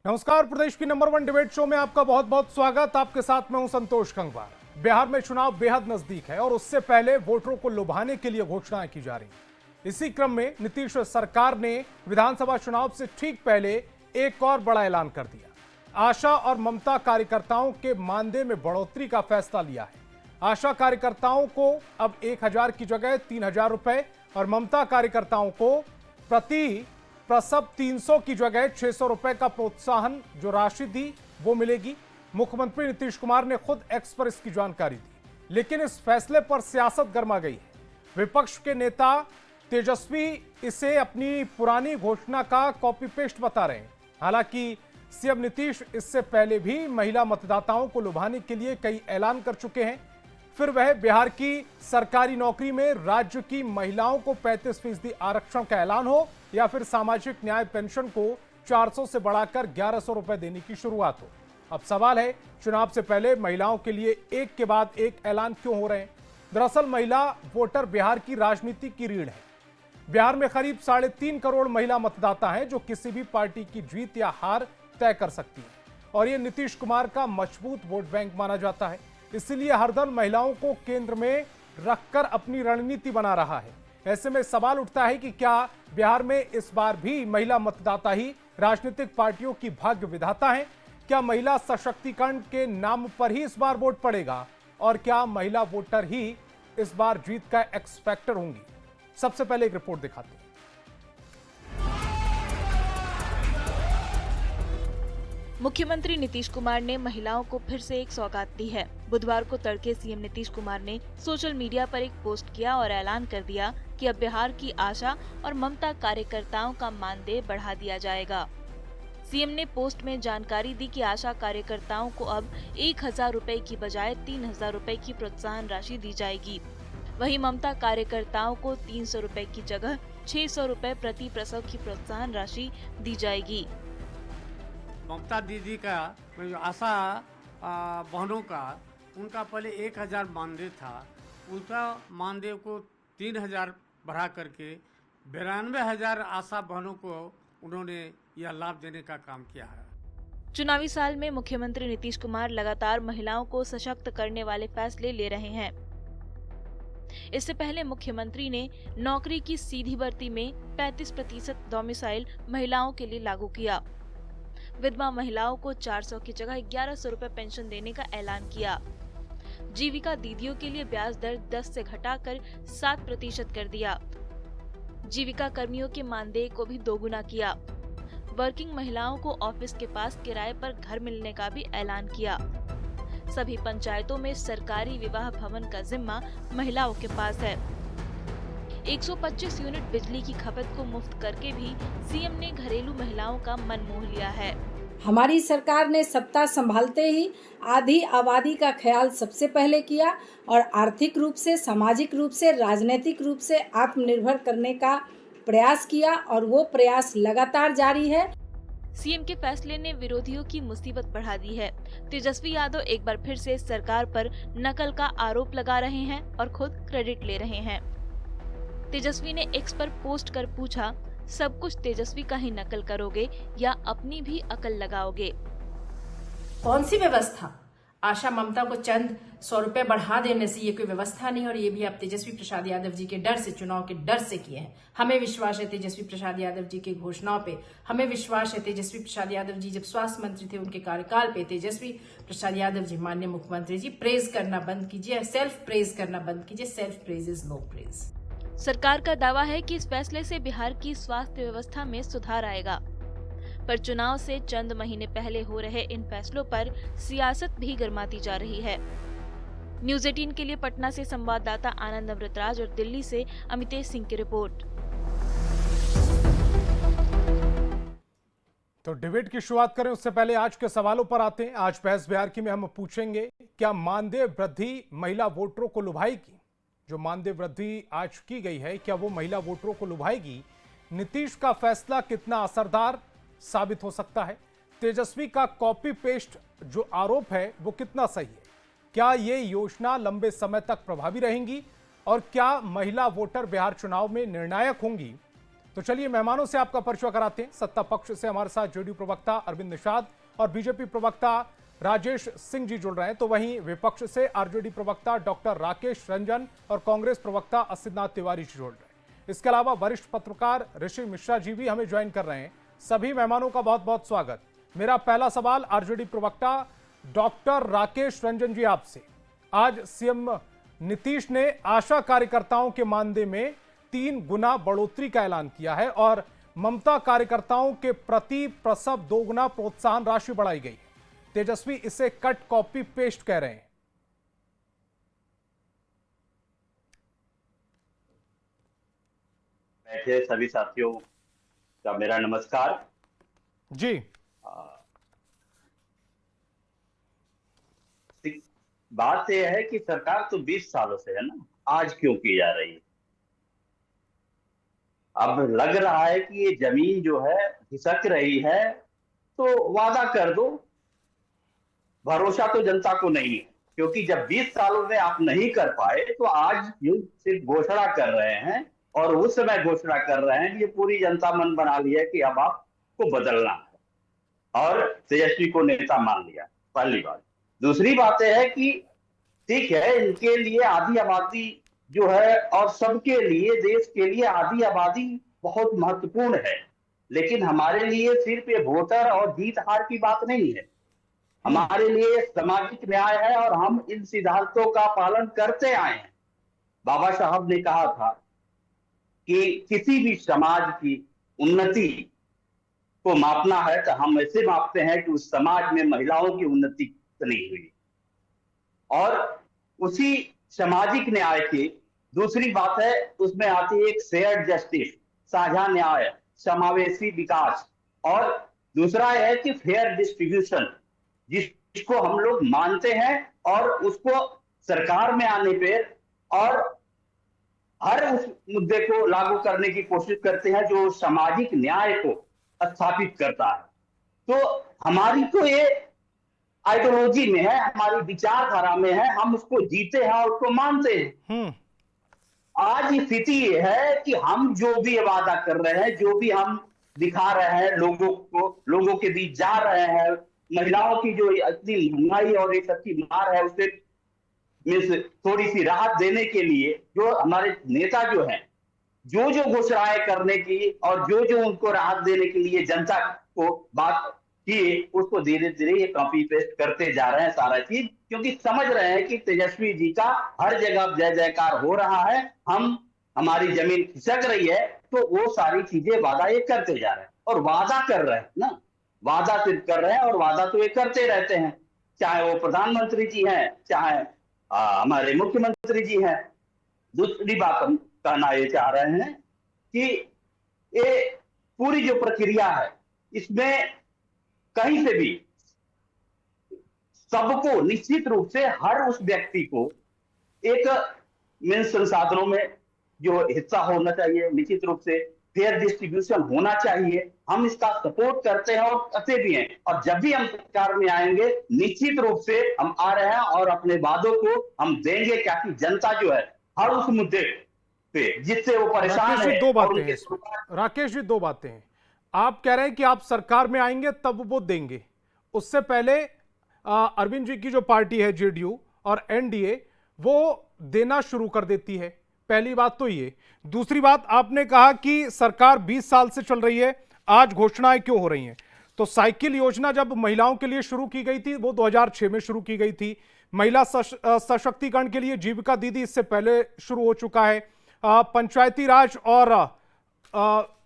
नमस्कार। प्रदेश की number 1 debate show में आपका बहुत बहुत स्वागत। आपके साथ मैं हूं संतोष गंगवार। बिहार में चुनाव बेहद नजदीक है और उससे पहले वोटरों को लुभाने के लिए घोषणाएं की जा रही हैं। इसी क्रम में नीतीश सरकार ने विधानसभा चुनाव से ठीक पहले एक और बड़ा ऐलान कर दिया। आशा और ममता कार्यकर्ताओं के मानदेय में बढ़ोतरी का फैसला लिया है। आशा कार्यकर्ताओं को अब 1,000 की जगह 3,000 रुपए और ममता कार्यकर्ताओं को प्रति प्रसव 300 की जगह 600 रुपए का प्रोत्साहन जो राशि दी वो मिलेगी। मुख्यमंत्री नीतीश कुमार ने खुद एक्स पर इसकी जानकारी दी, लेकिन इस फैसले पर सियासत गर्मा गई है। विपक्ष के नेता तेजस्वी इसे अपनी पुरानी घोषणा का कॉपी पेस्ट बता रहे हैं। हालांकि सीएम नीतीश इससे पहले भी महिला मतदाताओं को लुभाने के लिए कई ऐलान कर चुके हैं। फिर वह बिहार की सरकारी नौकरी में राज्य की महिलाओं को 35% आरक्षण का ऐलान हो या फिर सामाजिक न्याय पेंशन को 400 से बढ़ाकर 1,100 रुपए देने की शुरुआत हो। अब सवाल है, चुनाव से पहले महिलाओं के लिए एक के बाद एक ऐलान क्यों हो रहे हैं? दरअसल महिला वोटर बिहार की राजनीति की रीढ़ है। बिहार में करीब 3.5 करोड़ महिला मतदाता हैं जो किसी भी पार्टी की जीत या हार तय कर सकती है और ये नीतीश कुमार का मजबूत वोट बैंक माना जाता है। इसलिए हर दल महिलाओं को केंद्र में रखकर अपनी रणनीति बना रहा है। ऐसे में सवाल उठता है कि क्या बिहार में इस बार भी महिला मतदाता ही राजनीतिक पार्टियों की भाग्य विधाता हैं? क्या महिला सशक्तिकरण के नाम पर ही इस बार वोट पड़ेगा और क्या महिला वोटर ही इस बार जीत का एक्स फैक्टर होंगी? सबसे पहले एक रिपोर्ट दिखाते हैं। मुख्यमंत्री नीतीश कुमार ने महिलाओं को फिर से एक सौगात दी है। बुधवार को तड़के सीएम नीतीश कुमार ने सोशल मीडिया पर एक पोस्ट किया और ऐलान कर दिया कि अब बिहार की आशा और ममता कार्यकर्ताओं का मानदेय बढ़ा दिया जाएगा। सीएम ने पोस्ट में जानकारी दी कि आशा कार्यकर्ताओं को अब 1,000 रुपए की बजाय 3,000 रुपए की प्रोत्साहन राशि दी जाएगी। वहीं ममता कार्यकर्ताओं को 300 रुपए की जगह 600 रुपए प्रति प्रसव की प्रोत्साहन राशि दी जाएगी। ममता दीदी का जो आशा बहनों का उनका पहले 1,000 मानदेय था, उनका मानदेय को 3,000 बढ़ा करके 92,000 आशा बहनों को उन्होंने यह लाभ देने का काम किया है। चुनावी साल में मुख्यमंत्री नीतीश कुमार लगातार महिलाओं को सशक्त करने वाले फैसले ले रहे हैं। इससे पहले मुख्यमंत्री ने नौकरी की सीधी भर्ती में 35% डोमिसाइल महिलाओं के लिए लागू किया। विधवा महिलाओं को 400 की जगह 1,100 रुपए पेंशन देने का ऐलान किया। जीविका दीदियों के लिए ब्याज दर 10 से घटाकर 7% कर दिया। जीविका कर्मियों के मानदेय को भी दोगुना किया। वर्किंग महिलाओं को ऑफिस के पास किराए पर घर मिलने का भी ऐलान किया। सभी पंचायतों में सरकारी विवाह भवन का जिम्मा महिलाओं के पास है। 125 यूनिट बिजली की खपत को मुफ्त करके भी सीएम ने घरेलू महिलाओं का मन मोह लिया है। हमारी सरकार ने सत्ता संभालते ही आधी आबादी का ख्याल सबसे पहले किया और आर्थिक रूप से, सामाजिक रूप से, राजनीतिक रूप से आत्मनिर्भर करने का प्रयास किया और वो प्रयास लगातार जारी है। सीएम के फैसले ने विरोधियों की मुसीबत बढ़ा दी है। तेजस्वी यादव एक बार फिर से सरकार पर नकल का आरोप लगा रहे हैं और खुद क्रेडिट ले रहे हैं। तेजस्वी ने एक्स पर पोस्ट कर पूछा, सब कुछ तेजस्वी का ही नकल करोगे या अपनी भी अकल लगाओगे? कौन सी व्यवस्था? आशा ममता को चंद 100 रुपए बढ़ा देने से ये कोई व्यवस्था नहीं, और ये भी आप तेजस्वी प्रसाद यादव जी के डर से, चुनाव के डर से किए हैं। हमें विश्वास है तेजस्वी प्रसाद यादव जी की घोषणाओं पे, हमें विश्वास है तेजस्वी प्रसाद यादव जी जब स्वास्थ्य मंत्री थे उनके कार्यकाल पे तेजस्वी प्रसाद यादव जी, माननीय मुख्यमंत्री जी, प्रेज करना बंद कीजिए, सेल्फ प्रेज करना बंद कीजिए। Self praise is no praise. सरकार का दावा है कि इस फैसले से बिहार की स्वास्थ्य व्यवस्था में सुधार आएगा, पर चुनाव से चंद महीने पहले हो रहे इन फैसलों पर सियासत भी गर्माती जा रही है। न्यूज़ 18 के लिए पटना से संवाददाता आनंद अमृतराज और दिल्ली से अमितेश सिंह की रिपोर्ट। तो डिबेट की शुरुआत करें उससे पहले आज के सवालों पर आते हैं। आज बहस बिहार की में हम पूछेंगे, क्या मानदेय वृद्धि महिला वोटरों को लुभाएगी? जो मानदेय वृद्धि आज की गई है, क्या वो महिला वोटरों को लुभाएगी? नीतीश का फैसला कितना असरदार साबित हो सकता है? तेजस्वी का कॉपी पेस्ट जो आरोप है वो कितना सही है? क्या ये योजना लंबे समय तक प्रभावी रहेंगी और क्या महिला वोटर बिहार चुनाव में निर्णायक होंगी? तो चलिए मेहमानों से आपका परिचय कराते हैं। सत्ता पक्ष से हमारे साथ जेडीयू प्रवक्ता अरविंद निषाद और बीजेपी प्रवक्ता राजेश सिंह जी जुड़ रहे हैं, तो वहीं विपक्ष से आरजेडी प्रवक्ता डॉक्टर राकेश रंजन और कांग्रेस प्रवक्ता असितनाथ तिवारी जी जुड़ रहे हैं। इसके अलावा वरिष्ठ पत्रकार ऋषि मिश्रा जी भी हमें ज्वाइन कर रहे हैं। सभी मेहमानों का बहुत बहुत स्वागत। मेरा पहला सवाल आरजेडी प्रवक्ता डॉक्टर राकेश रंजन जी आपसे। आज सीएम नीतीश ने आशा कार्यकर्ताओं के मानदेय में 3 गुना बढ़ोतरी का ऐलान किया है और ममता कार्यकर्ताओं के प्रति प्रसव 2 गुना प्रोत्साहन राशि बढ़ाई गई। तेजस्वी इसे कट कॉपी पेस्ट कह रहे हैं। बैठे सभी साथियों का मेरा नमस्कार जी। बात यह है कि सरकार तो 20 सालों से है ना, आज क्यों की जा रही है? अब लग रहा है कि ये जमीन जो है खिसक रही है, तो वादा कर दो। भरोसा तो जनता को नहीं है, क्योंकि जब 20 सालों में आप नहीं कर पाए तो आज यूं सिर्फ घोषणा कर रहे हैं और उस समय घोषणा कर रहे हैं कि ये पूरी जनता मन बना लिया कि अब आपको बदलना है और तेजस्वी को नेता मान लिया। पहली बात। दूसरी बात यह है कि ठीक है, इनके लिए आधी आबादी जो है और सबके लिए, देश के लिए आधी आबादी बहुत महत्वपूर्ण है, लेकिन हमारे लिए सिर्फ ये वोटर और जीत हार की बात नहीं है। हमारे लिए सामाजिक न्याय है और हम इन सिद्धांतों का पालन करते आए हैं। बाबा साहब ने कहा था कि किसी भी समाज की उन्नति को मापना है तो हम ऐसे मापते हैं कि उस समाज में महिलाओं की उन्नति कितनी हुई। और उसी सामाजिक न्याय की दूसरी बात है, उसमें आती है एक शेयर्ड जस्टिस, साझा न्याय, समावेशी विकास, और दूसरा है कि फेयर डिस्ट्रीब्यूशन, जिसको हम लोग मानते हैं और उसको सरकार में आने पर और हर उस मुद्दे को लागू करने की कोशिश करते हैं जो सामाजिक न्याय को स्थापित करता है। तो हमारी तो ये आइडियोलॉजी में है, हमारी विचारधारा में है, हम उसको जीते हैं और उसको मानते हैं। आज स्थिति ये है कि हम जो भी वादा कर रहे हैं, जो भी हम दिखा रहे हैं लोगों को, लोगों के बीच जा रहे हैं, महिलाओं की जो इतनी महंगाई और एक अच्छी मार है उससे थोड़ी सी राहत देने के लिए जो हमारे नेता जो हैं, जो जो घोषणाएं करने की और जो जो उनको राहत देने के लिए जनता को बात की, उसको धीरे धीरे ये कॉपी पेस्ट करते जा रहे हैं सारा चीज, क्योंकि समझ रहे हैं कि तेजस्वी जी का हर जगह जय जयकार हो रहा है, हमारी जमीन खिसक रही है, तो वो सारी चीजें वादा ये करते जा रहे हैं और वादा कर रहे हैं ना, वादा सिर्फ कर रहे हैं और वादा तो ये करते रहते हैं, चाहे वो प्रधानमंत्री जी हैं, चाहे हमारे मुख्यमंत्री जी हैं। दूसरी बात हम कहना ये चाह रहे हैं कि ये पूरी जो प्रक्रिया है इसमें कहीं से भी सबको निश्चित रूप से हर उस व्यक्ति को एक संसाधनों में जो हिस्सा होना चाहिए, निश्चित रूप से फेयर डिस्ट्रीब्यूशन होना चाहिए। हम इसका सपोर्ट करते हैं और करते भी हैं, और जब भी हम सरकार में आएंगे निश्चित रूप से हम आ रहे हैं और अपने वादों को हम देंगे, क्योंकि जनता जो है हर उस मुद्दे पे जिससे वो परेशान है। राकेश जी, 2 बातें हैं। आप कह रहे हैं कि आप सरकार में आएंगे तब वो देंगे, उससे पहले अरविंद जी की जो पार्टी है जेडीयू और एनडीए वो देना शुरू कर देती है। पहली बात तो ये। दूसरी बात, आपने कहा कि सरकार 20 साल से चल रही है, आज घोषणाएं क्यों हो रही हैं? तो साइकिल योजना जब महिलाओं के लिए शुरू की गई थी वो 2006 में शुरू की गई थी। महिला सशक्तिकरण के लिए जीविका दीदी इससे पहले शुरू हो चुका है। पंचायती राज और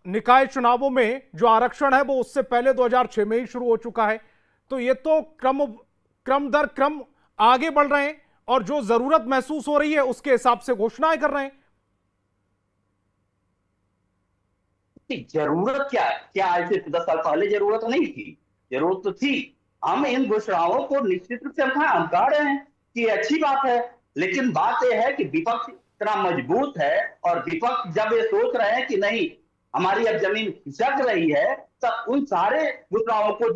निकाय चुनावों में जो आरक्षण है वो उससे पहले 2006 में ही शुरू हो चुका है। तो ये तो क्रम दर क्रम आगे बढ़ रहे हैं और जो जरूरत महसूस हो रही है उसके हिसाब से घोषणाएं कर रहे हैं। जरूरत क्या है? क्या ऐसे 10 साल पहले जरूरत नहीं थी? जरूरत तो थी। हम इन घोषणाओं को निश्चित रूप से हम कह रहे हैं कि अच्छी बात है, लेकिन बात यह है कि विपक्ष इतना मजबूत है और विपक्ष जब ये सोच रहे हैं कि नहीं हमारी अब जमीन खिसक रही है, तब उन सारे घोषणाओं को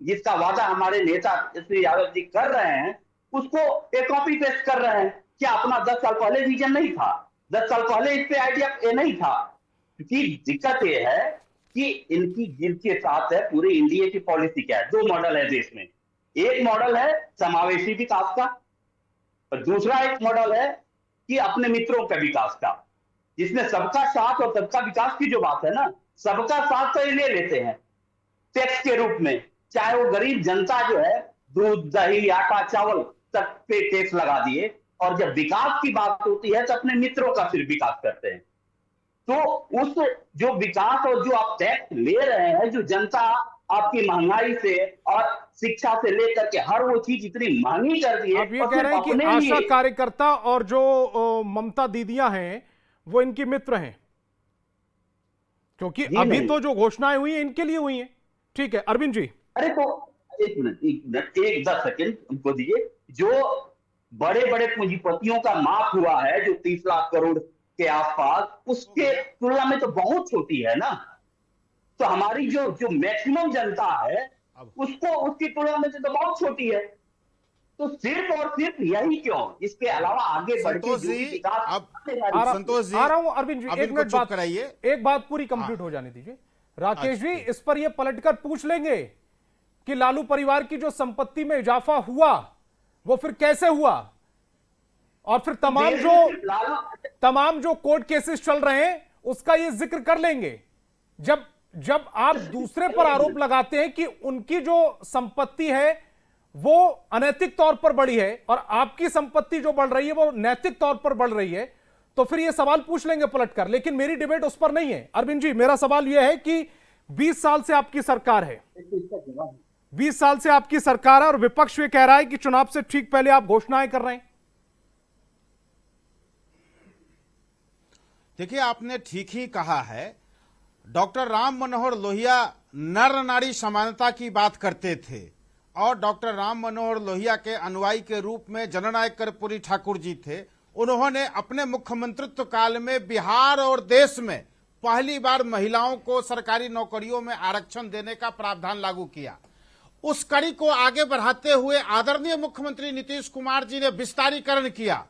जिसका वादा हमारे नेता श्री यादव जी कर रहे हैं उसको एक कॉपी पेस्ट कर रहे हैं। क्या अपना 10 साल पहले विजन नहीं था? 10 साल पहले इस पे आइडिया नहीं था? क्योंकि दिक्कत ये है कि इनकी जिनके साथ है पूरे इंडिया की पॉलिसी क्या है। 2 मॉडल है देश में। एक मॉडल है समावेशी विकास का और दूसरा एक मॉडल है कि अपने मित्रों का विकास का, जिसमें सबका साथ और सबका विकास की जो बात है ना, सबका साथ तो ये ले लेते हैं टैक्स के रूप में, चाहे वो गरीब जनता जो है दूध दही आटा चावल तक पे टैक्स लगा दिए, और जब विकास की बात होती है तो अपने मित्रों का सिर्फ विकास करते हैं। तो उस जो विकास और जो आप टैक्स ले रहे हैं, जो जनता आपकी महंगाई से और शिक्षा से लेकर के हर वो चीज इतनी महंगी कर दी है। आप ये कह रहे हैं कि आशा कार्यकर्ता और जो ममता दीदियां हैं वो इनकी मित्र हैं, क्योंकि अभी तो जो घोषणाएं हुई हैं इनके लिए हुई हैं। ठीक है अरविंद जी। अरे तो एक मिनट 10 सेकंड उनको दीजिए। जो बड़े बड़े पूंजीपतियों का माफ हुआ है जो 30 लाख करोड़ के आसपास, उसके तुलना में तो बहुत छोटी है ना। तो हमारी जो मैक्सिमम जनता है उसको उसकी तुलना में तो बहुत छोटी है। तो सिर्फ और सिर्फ यही क्यों, इसके अलावा आगे बढ़ के जो भी विकास। संतोष जी आ रहा हूं अरविंद जी, एक मिनट बात कराइए, एक बात पूरी कंप्लीट हो जाने दीजिए। राकेश जी इस पर ये पलटकर पूछ लेंगे कि लालू परिवार की जो संपत्ति में इजाफा हुआ वो फिर कैसे हुआ, और फिर तमाम जो कोर्ट केसेस चल रहे हैं उसका ये जिक्र कर लेंगे। जब आप दूसरे पर आरोप लगाते हैं कि उनकी जो संपत्ति है वो अनैतिक तौर पर बढ़ी है और आपकी संपत्ति जो बढ़ रही है वो नैतिक तौर पर बढ़ रही है, तो फिर ये सवाल पूछ लेंगे पलटकर। लेकिन मेरी डिबेट उस पर नहीं है। अरविंद जी मेरा सवाल यह है कि 20 साल से आपकी सरकार है, 20 साल से आपकी सरकार है और विपक्ष ये कह रहा है कि चुनाव से ठीक पहले आप घोषणाएं कर रहे हैं। देखिए आपने ठीक ही कहा है। डॉक्टर राम मनोहर लोहिया नर नारी समानता की बात करते थे और डॉक्टर राम मनोहर लोहिया के अनुयायी के रूप में जननायक कर्पूरी ठाकुर जी थे। उन्होंने अपने मुख्यमंत्रित्व काल में बिहार और देश में पहली बार महिलाओं को सरकारी नौकरियों में आरक्षण देने का प्रावधान लागू किया। उस कड़ी को आगे बढ़ाते हुए आदरणीय मुख्यमंत्री नीतीश कुमार जी ने विस्तारीकरण किया।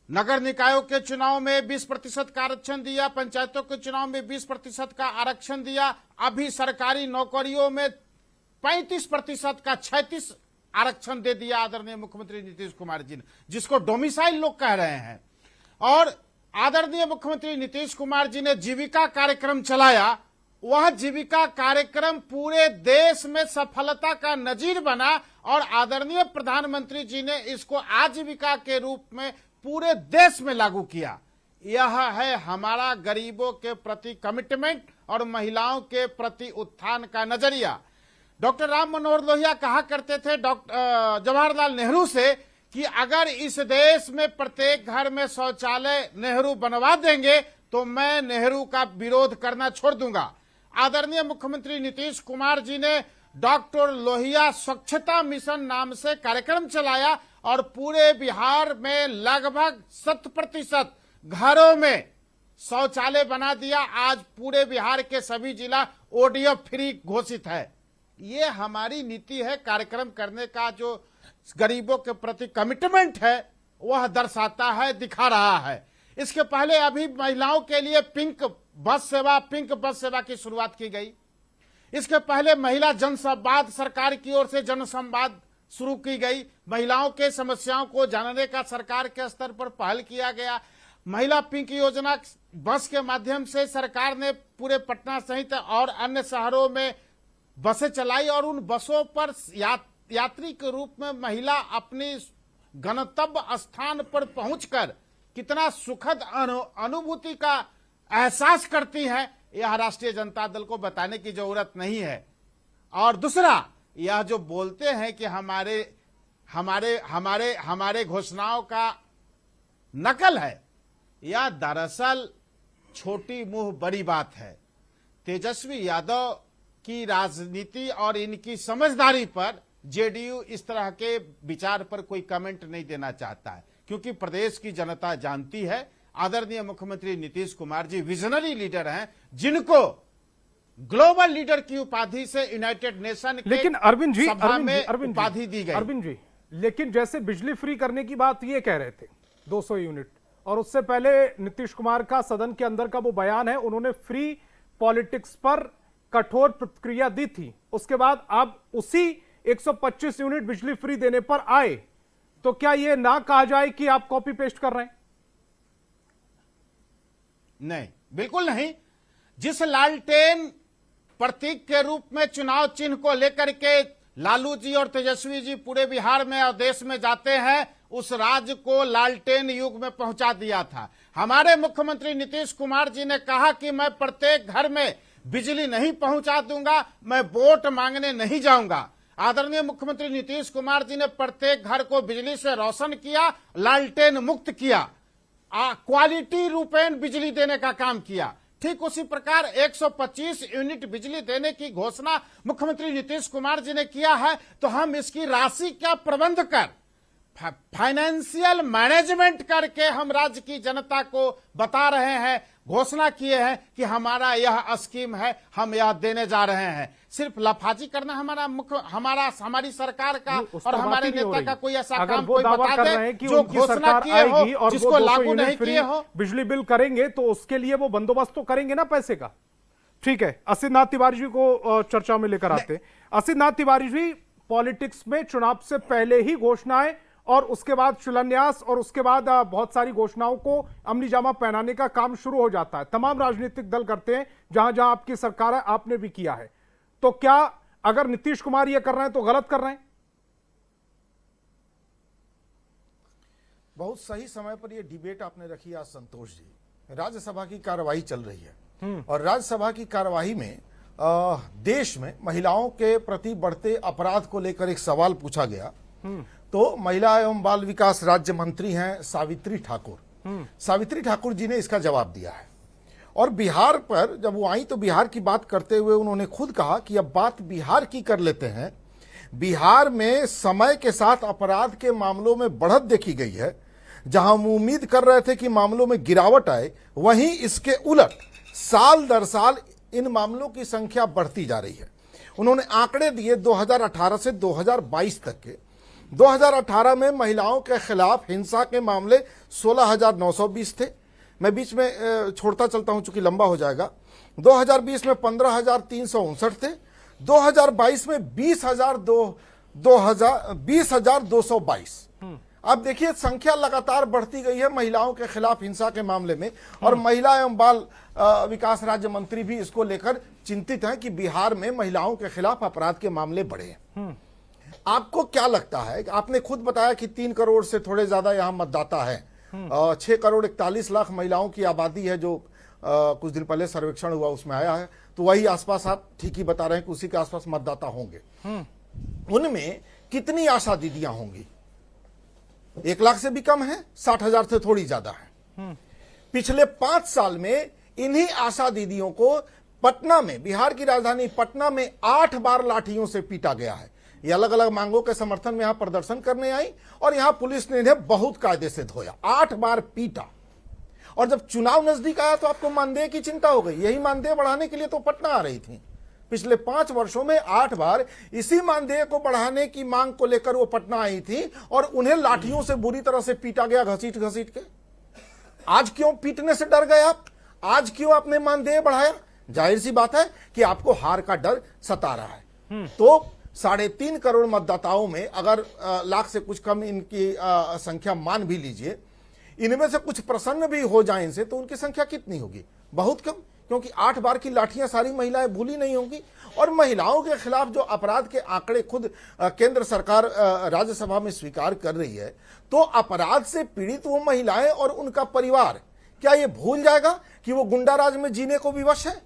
नगर निकायों के चुनाव में 20% का आरक्षण दिया, पंचायतों के चुनाव में 20% का आरक्षण दिया। अभी सरकारी नौकरियों में 35% का 36 आरक्षण दे दिया आदरणीय मुख्यमंत्री नीतीश कुमार जी ने, जिसको डोमिसाइल लोग कह रहे हैं। और आदरणीय मुख्यमंत्री नीतीश कुमार जी ने जीविका कार्यक्रम चलाया। वह जीविका कार्यक्रम पूरे देश में सफलता का नजीर बना और आदरणीय प्रधानमंत्री जी ने इसको आजीविका के रूप में पूरे देश में लागू किया। यह है हमारा गरीबों के प्रति कमिटमेंट और महिलाओं के प्रति उत्थान का नजरिया। डॉक्टर राम मनोहर लोहिया कहा करते थे डॉक्टर जवाहरलाल नेहरू से कि अगर इस देश में प्रत्येक घर में शौचालय नेहरू बनवा देंगे तो मैं नेहरू का विरोध करना छोड़ दूंगा। आदरणीय मुख्यमंत्री नीतीश कुमार जी ने डॉक्टर लोहिया स्वच्छता मिशन नाम से कार्यक्रम चलाया और पूरे बिहार में लगभग 100% घरों में शौचालय बना दिया। आज पूरे बिहार के सभी जिला ओडीएफ फ्री घोषित है। ये हमारी नीति है। कार्यक्रम करने का जो गरीबों के प्रति कमिटमेंट है वह दर्शाता है, दिखा रहा है। इसके पहले अभी महिलाओं के लिए पिंक बस सेवा की शुरुआत की गई। इसके पहले महिला जनसंवाद सरकार की ओर से जनसंवाद शुरू की गई। महिलाओं के समस्याओं को जानने का सरकार के स्तर पर पहल किया गया। महिला पिंक योजना बस के माध्यम से सरकार ने पूरे पटना सहित और अन्य शहरों में बसें चलाई और उन बसों पर यात्री के रूप में महिला अपनी गंतव्य स्थान पर पहुंचकर कितना सुखद अनुभूति का एहसास करती हैं, यह राष्ट्रीय जनता दल को बताने की जरूरत नहीं है। और दूसरा, यह जो बोलते हैं कि हमारे घोषणाओं का नकल है, यह दरअसल छोटी मुंह बड़ी बात है। तेजस्वी यादव की राजनीति और इनकी समझदारी पर जेडीयू इस तरह के विचार पर कोई कमेंट नहीं देना चाहता है, क्योंकि प्रदेश की जनता जानती है आदरणीय मुख्यमंत्री नीतीश कुमार जी विजनरी लीडर हैं, जिनको ग्लोबल लीडर की उपाधि से यूनाइटेड नेशन के लेकिन अरविंद जी उपाधि दी गई। अरविंद जी, लेकिन जैसे बिजली फ्री करने की बात ये कह रहे थे 200 यूनिट, और उससे पहले नीतीश कुमार का सदन के अंदर का वो बयान है, उन्होंने फ्री पॉलिटिक्स पर कठोर प्रतिक्रिया दी थी। उसके बाद अब उसी 125 यूनिट बिजली फ्री देने पर आए, तो क्या यह ना कहा जाए कि आप कॉपी पेस्ट कर रहे हैं? नहीं, बिल्कुल नहीं। जिस लालटेन प्रतीक के रूप में चुनाव चिन्ह को लेकर के लालू जी और तेजस्वी जी पूरे बिहार में और देश में जाते हैं, उस राज्य को लालटेन युग में पहुंचा दिया था। हमारे मुख्यमंत्री नीतीश कुमार जी ने कहा कि मैं प्रत्येक घर में बिजली नहीं पहुंचा दूंगा, मैं वोट मांगने नहीं जाऊंगा। आदरणीय मुख्यमंत्री नीतीश कुमार जी ने प्रत्येक घर को बिजली से रोशन किया, लालटेन मुक्त किया, क्वालिटी रूपेण बिजली देने का काम किया। ठीक उसी प्रकार 125 यूनिट बिजली देने की घोषणा मुख्यमंत्री नीतीश कुमार जी ने किया है, तो हम इसकी राशि का प्रबंध कर फाइनेंशियल मैनेजमेंट करके हम राज्य की जनता को बता रहे हैं, घोषणा किए हैं कि हमारा यह स्कीम है, हम यह देने जा रहे हैं। सिर्फ लफाजी करना हमारी सरकार का और हमारे नेता का कोई ऐसा काम कोई बता दे जो घोषणा किए हो जिसको लागू नहीं किए हो। बिजली बिल करेंगे तो उसके लिए वो बंदोबस्त तो करेंगे ना पैसे का। ठीक है, असित तिवारी जी को चर्चा में लेकर आते हैं। असित तिवारी जी, पॉलिटिक्स में चुनाव से पहले ही घोषणाएं और उसके बाद शिलान्यास और उसके बाद बहुत सारी घोषणाओं को अमली जामा पहनाने का काम शुरू हो जाता है। तमाम राजनीतिक दल करते हैं, जहां जहां आपकी सरकार है, आपने भी किया है। तो क्या अगर नीतीश कुमार ये कर रहे हैं तो गलत कर रहे हैं? बहुत सही समय पर यह डिबेट आपने रखी आज संतोष जी। राज्यसभा की कार्यवाही चल रही है और राज्यसभा की कार्यवाही में देश में महिलाओं के प्रति बढ़ते अपराध को लेकर एक सवाल पूछा गया। तो महिला एवं बाल विकास राज्य मंत्री हैं सावित्री ठाकुर। सावित्री ठाकुर जी ने इसका जवाब दिया है और बिहार पर जब वो आई तो बिहार की बात करते हुए उन्होंने खुद कहा कि अब बात बिहार की कर लेते हैं। बिहार में समय के साथ अपराध के मामलों में बढ़त देखी गई है। जहां हम उम्मीद कर रहे थे कि मामलों में गिरावट आए, वहीं इसके उलट साल दर साल इन मामलों की संख्या बढ़ती जा रही है। उन्होंने आंकड़े दिए 2018 से 2022 तक के। 2018 में महिलाओं के खिलाफ हिंसा के मामले 16,920 थे। मैं बीच में छोड़ता चलता हूं चूंकि लंबा हो जाएगा। 2020 में 15,359 थे। 2022 में 20,222। अब देखिए संख्या लगातार बढ़ती गई है महिलाओं के खिलाफ हिंसा के मामले में और महिला एवं बाल विकास राज्य मंत्री भी इसको लेकर चिंतित हैं कि बिहार में महिलाओं के खिलाफ अपराध के मामले बढ़े हैं। आपको क्या लगता है? आपने खुद बताया कि 3 करोड़ से थोड़े ज्यादा यहां मतदाता है। 6 करोड़ 41 लाख महिलाओं की आबादी है जो कुछ दिन पहले सर्वेक्षण हुआ उसमें आया है। तो वही आसपास आप ठीक ही बता रहे हैं कि उसी के आसपास मतदाता होंगे। उनमें कितनी आशा दीदियां होंगी? 1 लाख से भी कम है, 60,000 से थोड़ी ज्यादा है। पिछले 5 साल में इन्हीं आशा दीदियों को पटना में, बिहार की राजधानी पटना में 8 बार लाठियों से पीटा गया है। ये अलग अलग मांगों के समर्थन में यहां प्रदर्शन करने आई और यहां पुलिस ने इन्हें बहुत कायदे से धोया, 8 बार पीटा। और जब चुनाव नजदीक आया तो आपको मानदेय की चिंता हो गई। यही मानदेय बढ़ाने के लिए तो पटना आ रही थी। पिछले 5 वर्षों में 8 बार इसी मानदेय को बढ़ाने की मांग को लेकर वो पटना आई थी और उन्हें लाठियों से बुरी तरह से पीटा गया, घसीट घसीट के। आज क्यों पीटने से डर गए आप? आज क्यों आपने मानदेय बढ़ाया? जाहिर सी बात है कि आपको हार का डर सता रहा है। तो 3.5 करोड़ मतदाताओं में अगर लाख से कुछ कम इनकी संख्या मान भी लीजिए, इनमें से कुछ प्रसन्न भी हो जाए इनसे, तो उनकी संख्या कितनी होगी? बहुत कम, क्योंकि 8 बार की लाठियां सारी महिलाएं भूली नहीं होंगी। और महिलाओं के खिलाफ जो अपराध के आंकड़े खुद केंद्र सरकार राज्यसभा में स्वीकार कर रही है, तो अपराध से पीड़ित वो महिलाएं और उनका परिवार क्या ये भूल जाएगा कि वो गुंडाराज में जीने को विवश है?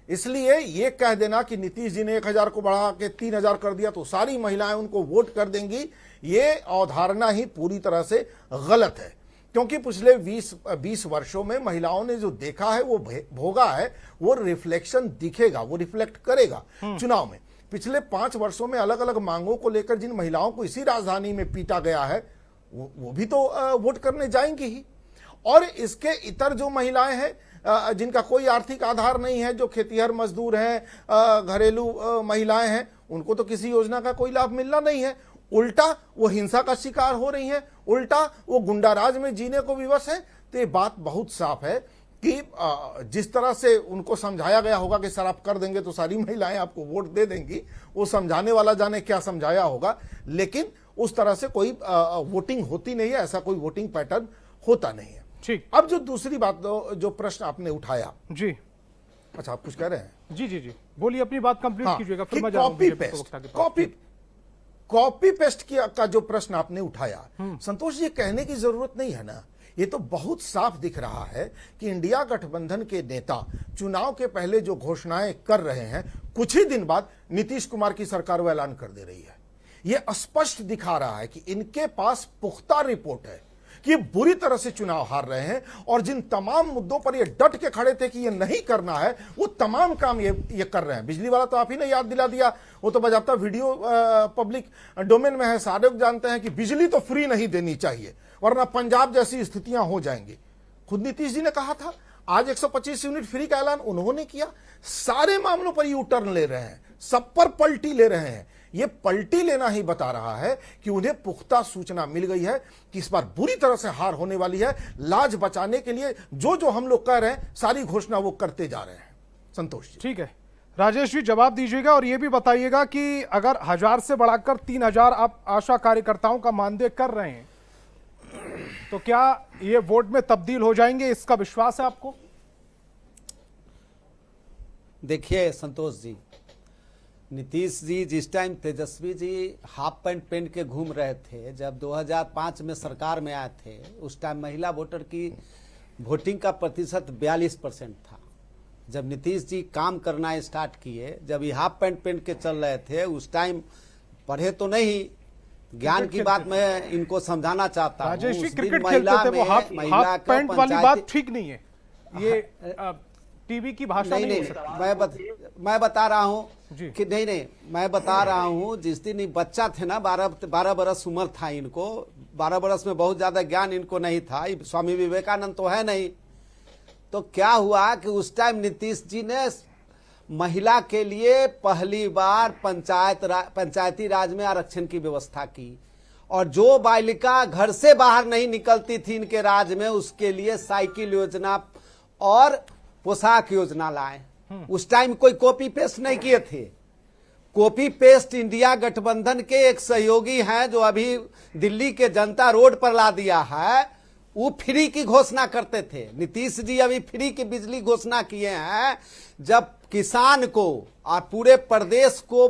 इसलिए ये कह देना कि नीतीश जी ने 1,000 को बढ़ा के 3,000 कर दिया तो सारी महिलाएं उनको वोट कर देंगी, ये अवधारणा ही पूरी तरह से गलत है। क्योंकि पिछले 20 वर्षों में महिलाओं ने जो देखा है, वो भोगा है, वो रिफ्लेक्शन दिखेगा, वो रिफ्लेक्ट करेगा चुनाव में। पिछले 5 वर्षों में अलग अलग मांगों को लेकर जिन महिलाओं को इसी राजधानी में पीटा गया है, वो भी तो वोट करने जाएंगी ही। और इसके इतर जो महिलाएं हैं जिनका कोई आर्थिक आधार नहीं है, जो खेतीहर मजदूर हैं, घरेलू महिलाएं हैं, उनको तो किसी योजना का कोई लाभ मिलना नहीं है। उल्टा वो हिंसा का शिकार हो रही हैं, उल्टा वो गुंडाराज में जीने को विवश है। तो ये बात बहुत साफ है कि जिस तरह से उनको समझाया गया होगा कि सर आप कर देंगे तो सारी महिलाएं आपको वोट दे देंगी, वो समझाने वाला जाने क्या समझाया होगा, लेकिन उस तरह से कोई वोटिंग होती नहीं है, ऐसा कोई वोटिंग पैटर्न होता नहीं है। ठीक। अब जो दूसरी बात, जो प्रश्न आपने उठाया जी, अच्छा आप कुछ कह रहे हैं? जी जी जी बोलिए, अपनी बात कंप्लीट हाँ, कीजिएगा, कि फिर मैं जा रहा हूं कॉपी बीजेपी पेस्ट, प्रवक्ता के पास। कॉपी पेस्ट का जो प्रश्न आपने उठाया, संतोष जी, कहने की जरूरत नहीं है ना, ये तो बहुत साफ दिख रहा है कि इंडिया गठबंधन के नेता चुनाव के पहले जो घोषणाएं कर रहे हैं, कुछ ही दिन बाद नीतीश कुमार की सरकार वो ऐलान कर दे रही है। ये स्पष्ट दिखा रहा है कि इनके पास पुख्ता रिपोर्ट है कि ये बुरी तरह से चुनाव हार रहे हैं, और जिन तमाम मुद्दों पर ये डट के खड़े थे कि ये नहीं करना है, वो तमाम काम ये कर रहे हैं। बिजली वाला तो आप ही ने याद दिला दिया, वो तो बजाता वीडियो पब्लिक डोमेन में है, सारे लोग जानते हैं कि बिजली तो फ्री नहीं देनी चाहिए वरना पंजाब जैसी स्थितियां हो जाएंगी। खुद नीतीश जी ने कहा था, आज 125 यूनिट फ्री का ऐलान उन्होंने किया। सारे मामलों पर यू टर्न ले रहे हैं, सब पर पलटी ले रहे हैं। ये पलटी लेना ही बता रहा है कि उन्हें पुख्ता सूचना मिल गई है कि इस बार बुरी तरह से हार होने वाली है। लाज बचाने के लिए जो हम लोग कह रहे हैं, सारी घोषणा वो करते जा रहे हैं। संतोष जी, ठीक है। राजेश जी जवाब दीजिएगा और ये भी बताइएगा कि अगर 1000 से बढ़ाकर 3000 आप आशा कार्यकर्ताओं का मानदेय कर रहे हैं तो क्या ये वोट में तब्दील हो जाएंगे, इसका विश्वास है आपको? देखिए संतोष जी, नीतीश जी जिस time Tejashwi ji half pant पहन के घूम रहे थे, जब 2005 में सरकार में आए थे, उस टाइम महिला वोटर की वोटिंग का प्रतिशत 42% था। जब नीतीश जी काम करना स्टार्ट किए, जब ये हाफ पैंट पहन के चल रहे थे, उस टाइम पढ़े तो नहीं, ज्ञान की बात मैं इनको समझाना चाहता हूँ। राजेश जी क्रिकेट खेलते थे, वो हाफ पैंट वाली बात ठीक नहीं है, ये टीवी की भाषा नहीं हो सकती। मैं बता रहा हूँ कि नहीं, मैं बता रहा हूँ, जिस दिन ये बच्चा थे ना, 12 बरस उम्र था इनको, 12 बरस में बहुत ज्यादा ज्ञान इनको नहीं था, स्वामी विवेकानंद तो है नहीं। तो क्या हुआ कि उस टाइम नीतीश जी ने महिला के लिए पहली बार पंचायती राज में आरक्षण की व्यवस्था की, और जो बालिका घर से बाहर नहीं निकलती थी इनके राज में, उसके लिए साइकिल योजना और पोशाक योजना लाए। उस टाइम कोई कॉपी पेस्ट नहीं किए थे। कॉपी पेस्ट इंडिया गठबंधन के एक सहयोगी हैं जो अभी दिल्ली के जनता रोड पर ला दिया है, वो फ्री की घोषणा करते थे। नीतीश जी अभी फ्री की बिजली घोषणा किए हैं। जब किसान को और पूरे प्रदेश को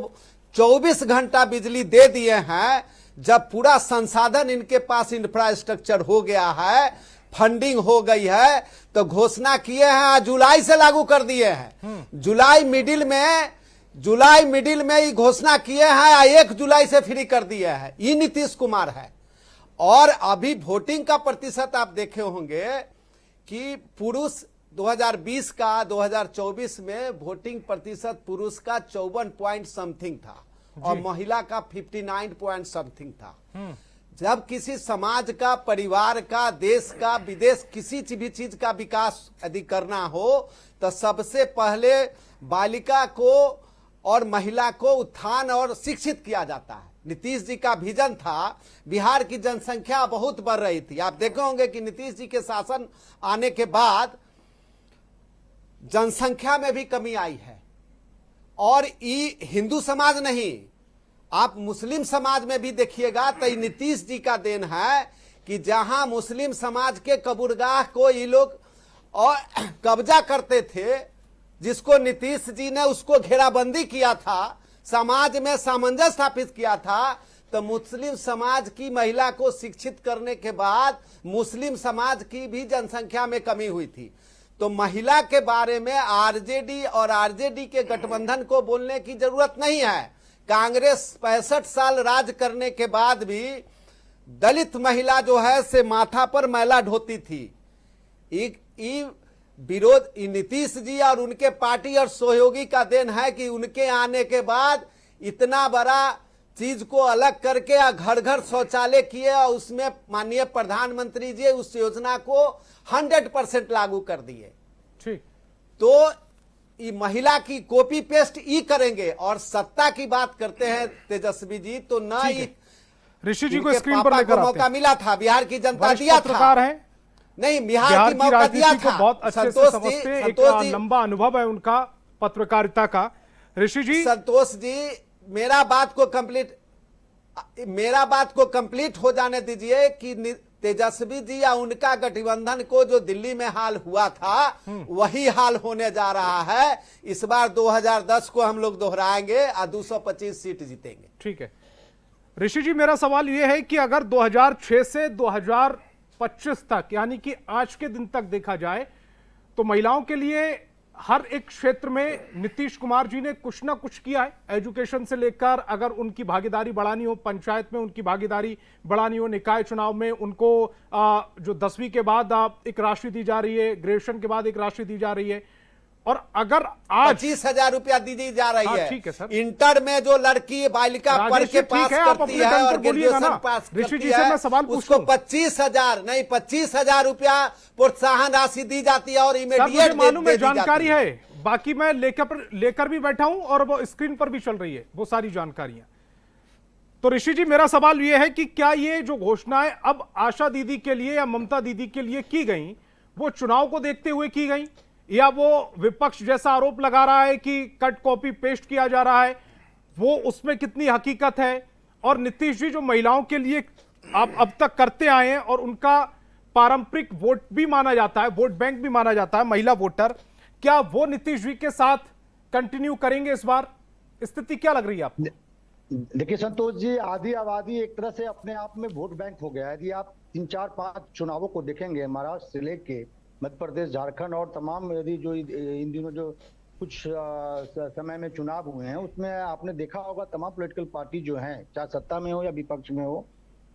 24 घंटा बिजली दे दिए हैं, जब पूरा संसाधन इनके पास इंफ्रास्ट्रक्चर हो गया है, फंडिंग हो गई है, तो घोषणा किए हैं, जुलाई से लागू कर दिए हैं। जुलाई मिडिल में ही घोषणा किए हैं, 1 जुलाई से फ्री कर दिए हैं। ये नीतीश कुमार है। और अभी वोटिंग का प्रतिशत आप देखे होंगे कि पुरुष 2020 का 2024 में वोटिंग प्रतिशत पुरुष का 54 पॉइंट समथिंग था और महिला का 59 पॉइंट समथिंग था। जब किसी समाज का, परिवार का, देश का, विदेश किसी भी चीज का विकास यदि करना हो तो सबसे पहले बालिका को और महिला को उत्थान और शिक्षित किया जाता है। नीतीश जी का विजन था, बिहार की जनसंख्या बहुत बढ़ रही थी। आप देखे होंगे कि नीतीश जी के शासन आने के बाद जनसंख्या में भी कमी आई है। और ये हिंदू समाज नहीं, आप मुस्लिम समाज में भी देखिएगा तो नीतीश जी का देन है कि जहां मुस्लिम समाज के कब्रगाह को ये लोग और कब्जा करते थे, जिसको नीतीश जी ने उसको घेराबंदी किया था, समाज में सामंजस्य स्थापित किया था, तो मुस्लिम समाज की महिला को शिक्षित करने के बाद मुस्लिम समाज की भी जनसंख्या में कमी हुई थी। तो महिला के बारे में आरजेडी और आरजेडी के गठबंधन को बोलने की जरूरत नहीं है। कांग्रेस 65 साल राज करने के बाद भी दलित महिला जो है से माथा पर मैला ढोती थी। विरोध नीतीश जी और उनके पार्टी और सहयोगी का देन है कि उनके आने के बाद इतना बड़ा चीज को अलग करके घर घर शौचालय किए और उसमें माननीय प्रधानमंत्री जी उस योजना को 100% लागू कर दिए। ठीक, तो ये महिला की कॉपी पेस्ट ई करेंगे। और सत्ता की बात करते हैं तेजस्वी जी, तो न ऋषि जी को स्क्रीन पर लेकर मौका मिला था, बिहार की जनता दिया था। पत्रकार हैं नहीं, बिहार बिहार की की मौका दिया राजनीति को था। बहुत अच्छे से समझते हैं, एक लंबा अनुभव है उनका पत्रकारिता का। ऋषि जी, संतोष जी, मेरा बात को कंप्लीट हो जाने दीजिए कि तेजस्वी जी या उनका गठबंधन को जो दिल्ली में हाल हुआ था वही हाल होने जा रहा है। इस बार 2010 को हम लोग दोहराएंगे और 225 सीट जीतेंगे। ठीक है ऋषि जी, मेरा सवाल यह है कि अगर 2006 से 2025 तक यानी कि आज के दिन तक देखा जाए तो महिलाओं के लिए हर एक क्षेत्र में नीतीश कुमार जी ने कुछ ना कुछ किया है। एजुकेशन से लेकर अगर उनकी भागीदारी बढ़ानी हो, पंचायत में उनकी भागीदारी बढ़ानी हो, निकाय चुनाव में उनको जो 10वीं के बाद एक राशि दी जा रही है, ग्रेजुएशन के बाद एक राशि दी जा रही है, और अगर आज 25,000 रुपया दी जा रही है। ठीक है सर, इंटर में जो लड़की बालिका पढ़ के पास करती है और ग्रेजुएशन पास करती है उसको 25,000 नहीं 25,000 रुपया प्रोत्साहन राशि दी जाती है और इमीडिएट मालूम है, जानकारी है। बाकी मैं लेकर भी बैठा हूं और वो स्क्रीन पर भी चल रही है वो सारी जानकारियां। तो ऋषि जी, मेरा सवाल यह है कि क्या ये जो घोषणाएं अब आशा दीदी के लिए या ममता दीदी के लिए की गई वो चुनाव को देखते हुए की गई, या वो विपक्ष जैसा आरोप लगा रहा है कि कट कॉपी पेस्ट किया जा रहा है, वो उसमें कितनी हकीकत है? और नीतीश जी जो महिलाओं के लिए आप अब तक करते आए हैं और उनका पारंपरिक वोट भी माना जाता है, वोट बैंक भी माना जाता है महिला वोटर, क्या वो नीतीश जी के साथ कंटिन्यू करेंगे इस बार? स्थिति क्या लग रही है आपको? देखिए संतोष जी, आधी आबादी एक तरह से अपने आप में वोट बैंक हो गया है। यदि आप 3, 4, 5 चुनावों को देखेंगे, महाराष्ट्र से लेके मध्य प्रदेश, झारखंड और तमाम यदि जो इन दिनों जो कुछ समय में चुनाव हुए हैं उसमें आपने देखा होगा तमाम पॉलिटिकल पार्टी जो हैं, चाहे सत्ता में हो या विपक्ष में हो,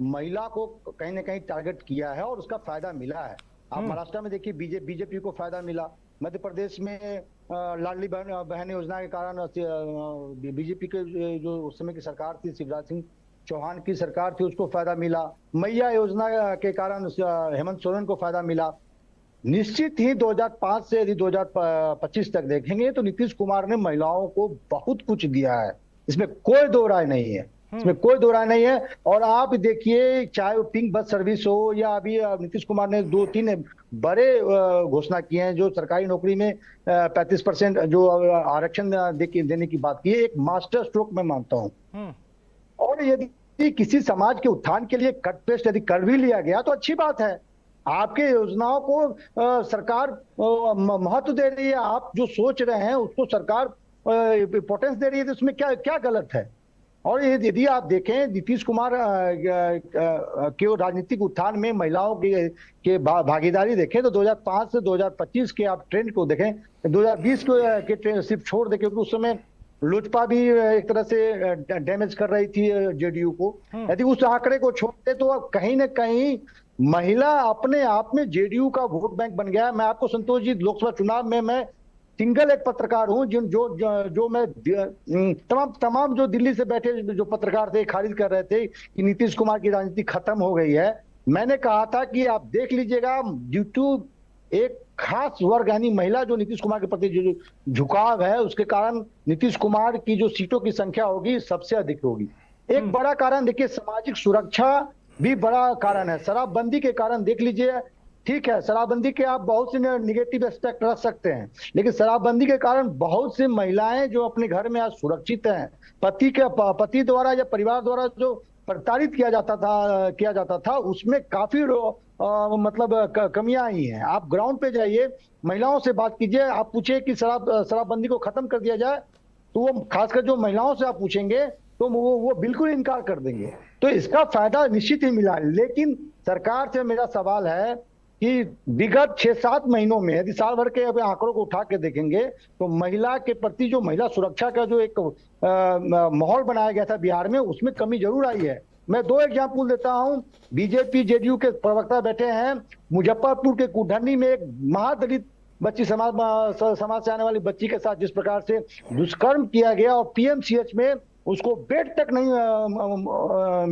महिला को कहीं ना कहीं टारगेट किया है और उसका फायदा मिला है। आप महाराष्ट्र में देखिए बीजेपी को फायदा मिला, मध्य प्रदेश में लाडली बहन योजना के कारण बीजेपी के जो उस समय की सरकार थी, शिवराज सिंह चौहान की सरकार थी, उसको फायदा मिला। मैया योजना के कारण हेमंत सोरेन को फायदा मिला। निश्चित ही 2005 से यदि 2025 तक देखेंगे तो नीतीश कुमार ने महिलाओं को बहुत कुछ दिया है, इसमें कोई दो राय नहीं है, इसमें कोई दो राय नहीं है। और आप देखिए, चाहे वो पिंक बस सर्विस हो या अभी नीतीश कुमार ने 2-3 बड़े घोषणा किए हैं, जो सरकारी नौकरी में 35% जो आरक्षण देने की बात की है, एक मास्टर स्ट्रोक मैं मानता हूँ। और यदि किसी समाज के उत्थान के लिए कट पेस्ट यदि कर भी लिया गया तो अच्छी बात है। आपके योजनाओं को सरकार महत्व दे रही है, आप जो सोच रहे हैं उसको सरकार इंपॉर्टेंस दे रही है, तो उसमें क्या क्या गलत है? और यदि आप देखें नीतीश कुमार के राजनीतिक उत्थान में महिलाओं के भागीदारी देखें तो 2005 से 2025 के आप ट्रेंड को देखें, 2020 के ट्रेंड सिर्फ छोड़ दें क्योंकि उस समय लोजपा भी एक तरह से डैमेज कर रही थी जेडीयू को। यदि उस आंकड़े को छोड़ते तो कहीं ना कहीं महिला अपने आप में जेडीयू का वोट बैंक बन गया है। मैं आपको संतोष जी, लोकसभा चुनाव में मैं सिंगल एक पत्रकार हूं जो मैं तमाम जो दिल्ली से बैठे जो पत्रकार थे खारिज कर रहे थे कि नीतीश कुमार की राजनीति खत्म हो गई है। मैंने कहा था कि आप देख लीजिएगा, ड्यू टू एक खास वर्ग यानी महिला जो नीतीश कुमार के प्रति जो झुकाव है, उसके कारण नीतीश कुमार की जो सीटों की संख्या होगी सबसे अधिक होगी। एक बड़ा कारण देखिए, सामाजिक सुरक्षा भी बड़ा कारण है। शराबबंदी के कारण देख लीजिए, ठीक है, शराबबंदी के आप बहुत से निगेटिव एस्पेक्ट रख सकते हैं, लेकिन शराबबंदी के कारण बहुत सी महिलाएं जो अपने घर में आज सुरक्षित हैं, पति द्वारा या परिवार द्वारा जो प्रताड़ित किया जाता था उसमें काफी कमियां आई हैं। आप ग्राउंड पे जाइए, महिलाओं से बात कीजिए, आप पूछिए कि शराबबंदी को खत्म कर दिया जाए तो वो खासकर जो महिलाओं से आप पूछेंगे तो वो बिल्कुल इनकार कर देंगे। तो इसका फायदा निश्चित ही मिला। लेकिन सरकार से मेरा सवाल है कि विगत 6-7 महीनों में यदि साल भर के आंकड़ों को उठा के देखेंगे तो महिला के प्रति जो महिला सुरक्षा का जो एक माहौल बनाया गया था बिहार में, उसमें कमी जरूर आई है। मैं 2 एग्जाम्पल देता हूं। बीजेपी जेडीयू के प्रवक्ता बैठे हैं, मुजफ्फरपुर के कुढ़नी में एक महादलित बच्ची समाज से आने वाली बच्ची के साथ जिस प्रकार से दुष्कर्म किया गया और पीएमसीएच में उसको बेड तक नहीं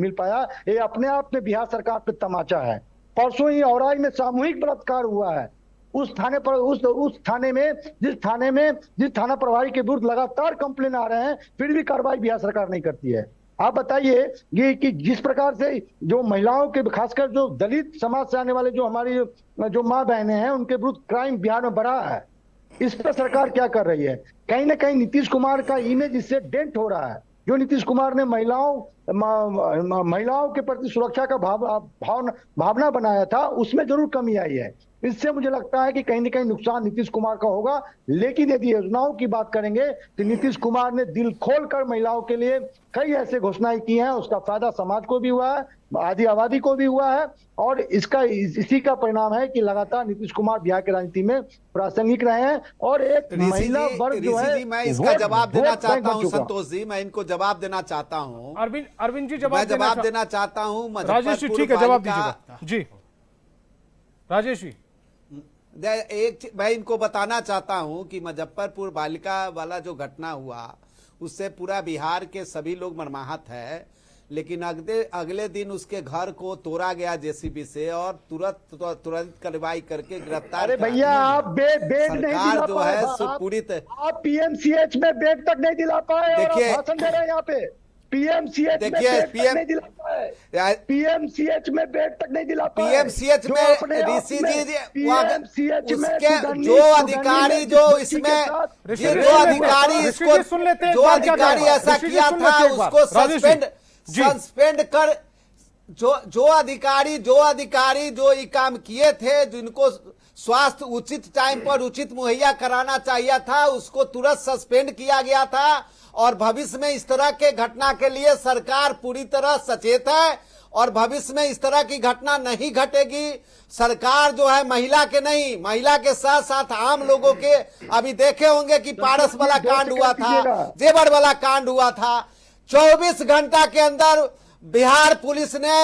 मिल पाया, ये अपने आप में बिहार सरकार पे तमाचा है। परसों ही औराई में सामूहिक बलात्कार हुआ है। उस थाने पर उस थाने में जिस थाना प्रभारी के विरुद्ध लगातार कंप्लेन आ रहे हैं, फिर भी कार्रवाई बिहार सरकार नहीं करती है। आप बताइए ये कि जिस प्रकार से जो महिलाओं के, खासकर जो दलित समाज से आने वाले जो हमारी जो माँ बहनें हैं, उनके विरुद्ध क्राइम बिहार में बढ़ा है। इस पर सरकार क्या कर रही है? कहीं ना कहीं नीतीश कुमार का इमेज इससे डेंट हो रहा है। जो नीतीश कुमार ने महिलाओं के प्रति सुरक्षा का भावना बनाया था, उसमें जरूर कमी आई है। इससे मुझे लगता है कि कहीं ना कहीं नुकसान नीतीश कुमार का होगा। लेकिन यदि योजनाओं की बात करेंगे तो नीतीश कुमार ने दिल खोलकर महिलाओं के लिए कई ऐसे घोषणाएं की हैं, उसका फायदा समाज को भी हुआ है, आधी आबादी को भी हुआ है, और इसी का परिणाम है कि लगातार नीतीश कुमार बिहार की राजनीति में प्रासंगिक रहे हैं। और एक महिला वर्ग जो है, मैं इसका जवाब देना चाहता हूं संतोष जी, मैं इनको जवाब देना चाहता हूं। अरविंद जी जवाब देना चाहता हूं। राजेश जी ठीक है, जवाब दीजिएगा जी। राजेश जी, मैं इनको बताना चाहता हूं कि मुजफ्फरपुर बालिका वाला जो घटना हुआ, उससे पूरा बिहार के सभी लोग मर्माहत है। लेकिन अगले दिन उसके घर को तोड़ा गया जेसीबी से और तुरंत कार्रवाई करके गिरफ्तार। अरे भैया, आप बेड नहीं दिला जो है पूरी आप पीएमसीएच में बेड तक नहीं दिला पाए। देखिए, भाषण दे रहे हैं यहाँ पे। पीएमसीएच में नहीं दिला पाए। पीएमसीएच में बेड तक नहीं दिला पाए। पीएमसीएच में ऋषि जी उसके जो अधिकारी जो इसमें जो अधिकारी इसको सुन लेते हैं, जो अधिकारी ऐसा किया था उसको सस्पेंड कर, जो अधिकारी जो ये काम किए थे, जिनको स्वास्थ्य उचित टाइम पर उचित मुहैया कराना चाहिए था, उसको तुरंत सस्पेंड किया गया था। और भविष्य में इस तरह के घटना के लिए सरकार पूरी तरह सचेत है और भविष्य में इस तरह की घटना नहीं घटेगी। सरकार जो है महिला के नहीं, महिला के साथ साथ आम लोगों के, अभी देखे होंगे कि पारस वाला कांड हुआ था, जेवर वाला कांड हुआ था, 24 घंटा के अंदर बिहार पुलिस ने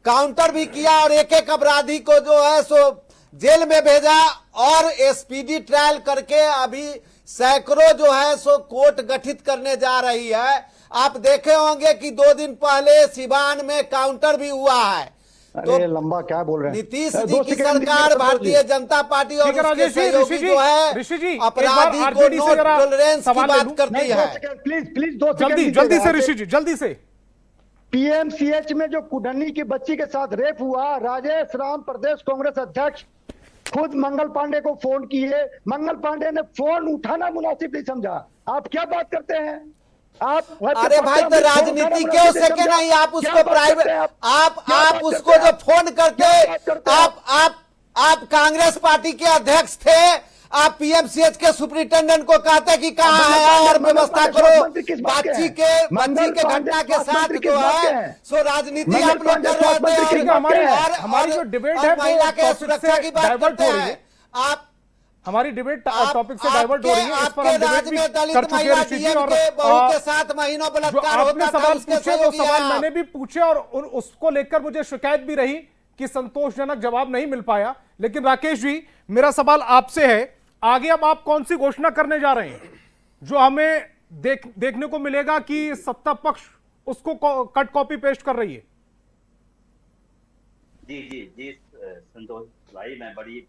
काउंटर भी किया और एक अपराधी को जो है सो जेल में भेजा और स्पीडी ट्रायल करके अभी सैकड़ों जो है सो कोर्ट गठित करने जा रही है। आप देखे होंगे कि 2 दिन पहले सिवान में काउंटर भी हुआ है। तो लंबा क्या बोल रहे हैं? नीतीश जी की सरकार, भारतीय जनता पार्टी और उसके सहयोगी जो है अपराधी को नो टॉलरेंस की बात करती है। प्लीज जल्दी से ऋषि जी, जल्दी से। पीएमसीएच में जो कुडन्नी की बच्ची के साथ रेप हुआ, राजेश राम प्रदेश कांग्रेस अध्यक्ष खुद मंगल पांडे को फोन किए, मंगल पांडे ने फोन उठाना मुनासिब नहीं समझा। आप क्या बात करते हैं? आप अरे भाई, तो राजनीति क्यों से के नहीं? आप उसको प्राइवेट, आप उसको जो फोन करते, आप कांग्रेस पार्टी के अध्यक्ष थे, आप पीएमसीएच के सुपरिटेंडेंट को कहते कि कहाँ है और व्यवस्था करो। बच्ची के घटना के साथ जो है सो राजनीति आप लोग कर रहे थे। हमारी जो डिबेट है महिला के सुरक्षा की बात करते हैं। आप हमारी डिबेट टॉपिक से डाइवर्ट हो रही है। इस पर हम राज्य में दलित महिला बहू के साथ महीनों बलात्कार आपने सवाल पूछे, वो सवाल मैंने भी पूछे और उसको लेकर मुझे शिकायत भी रही कि संतोषजनक जवाब नहीं मिल पाया। लेकिन राकेश जी, मेरा सवाल आपसे है, आगे अब आप कौन सी घोषणा करने जा रहे हैं जो हमें देखने को मिलेगा कि सत्ता पक्ष उसको कट कॉपी पेस्ट कर रही है? जी संतोष भाई, मैं बड़ी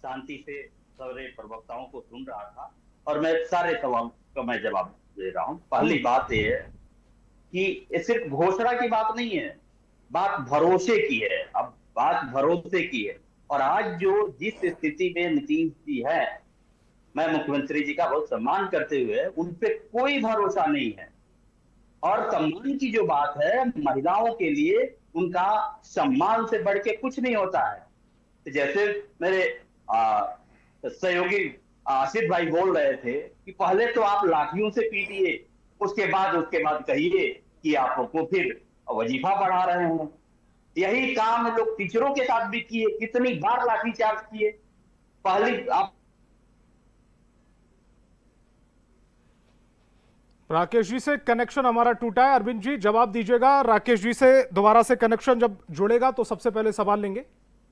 शांति से सारे प्रवक्ताओं को सुन रहा था और मैं सारे सवाल का मैं जवाब दे रहा हूं। पहली बात यह है कि ये सिर्फ घोषणा की बात नहीं है, बात भरोसे की है। अब बात भरोसे की है और आज जो जिस स्थिति में नीतीश जी है, मैं मुख्यमंत्री जी का बहुत सम्मान करते हुए उन पे कोई भरोसा नहीं है। और सम्मान की जो बात है, महिलाओं के लिए उनका सम्मान से बढ़ के कुछ नहीं होता है। जैसे मेरे सहयोगी आसिफ भाई बोल रहे थे कि पहले तो आप लाठियों से पीटिए, उसके बाद कहिए कि आपको फिर वजीफा बढ़ा रहे हैं। यही काम लोग टीचरों के साथ भी किए, कितनी बार लाठीचार्ज किए। पहली आप राकेश जी से कनेक्शन हमारा टूटा है। अरविंद जी जवाब दीजिएगा। राकेश जी से दोबारा से कनेक्शन जब जुड़ेगा तो सबसे पहले सवाल लेंगे।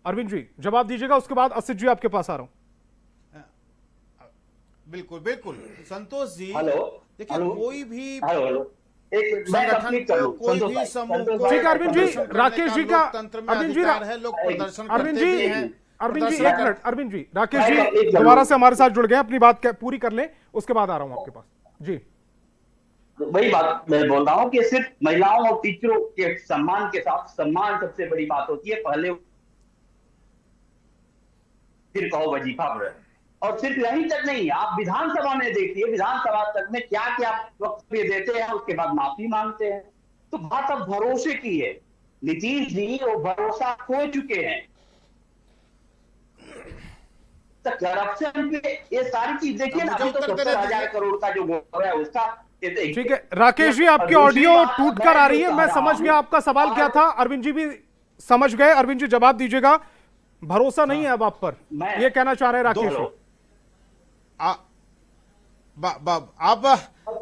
अरविंद जी जवाब दीजिएगा, उसके बाद असित जी आपके पास आ रहा हूं। बिल्कुल बिल्कुल संतोष जी, हेलो, देखिए कोई भी एक संगठन को, कोई भी समूह को, ठीक है अरविंद जी, राकेश जी का, अरविंद जी है, लोग प्रदर्शन करते भी हैं। अरविंद जी एक मिनट, अरविंद जी, राकेश जी दोबारा से हमारे साथ जुड़ गए, अपनी बात पूरी कर लें, उसके बाद आ रहा हूं आपके पास। जी वही बात मैं बोल रहा हूँ कि सिर्फ महिलाओं और टीचरों के सम्मान के साथ सम्मान सबसे बड़ी बात होती है, पहले फिर कहो वजीफा पर। और सिर्फ यहीं तक नहीं, आप विधानसभा में देखिए, विधानसभा तक में क्या क्या वक्तव्य देते हैं, उसके बाद माफी मांगते हैं। तो बात अब भरोसे की है। नीतीश जी वो भरोसा खो चुके हैं। तो करप्शन के ये सारी चीज देखिए ना, अभी तो 70,000 करोड़ का जो घोटाला है उसका। ठीक है राकेश जी, आपकी ऑडियो टूट कर आ रही है। मैं समझ गया आपका सवाल क्या था, अरविंद जी भी समझ गए। अरविंद जी जवाब दीजिएगा। भरोसा नहीं है अब आप पर, ये कहना चाह रहे हैं राकेश जी।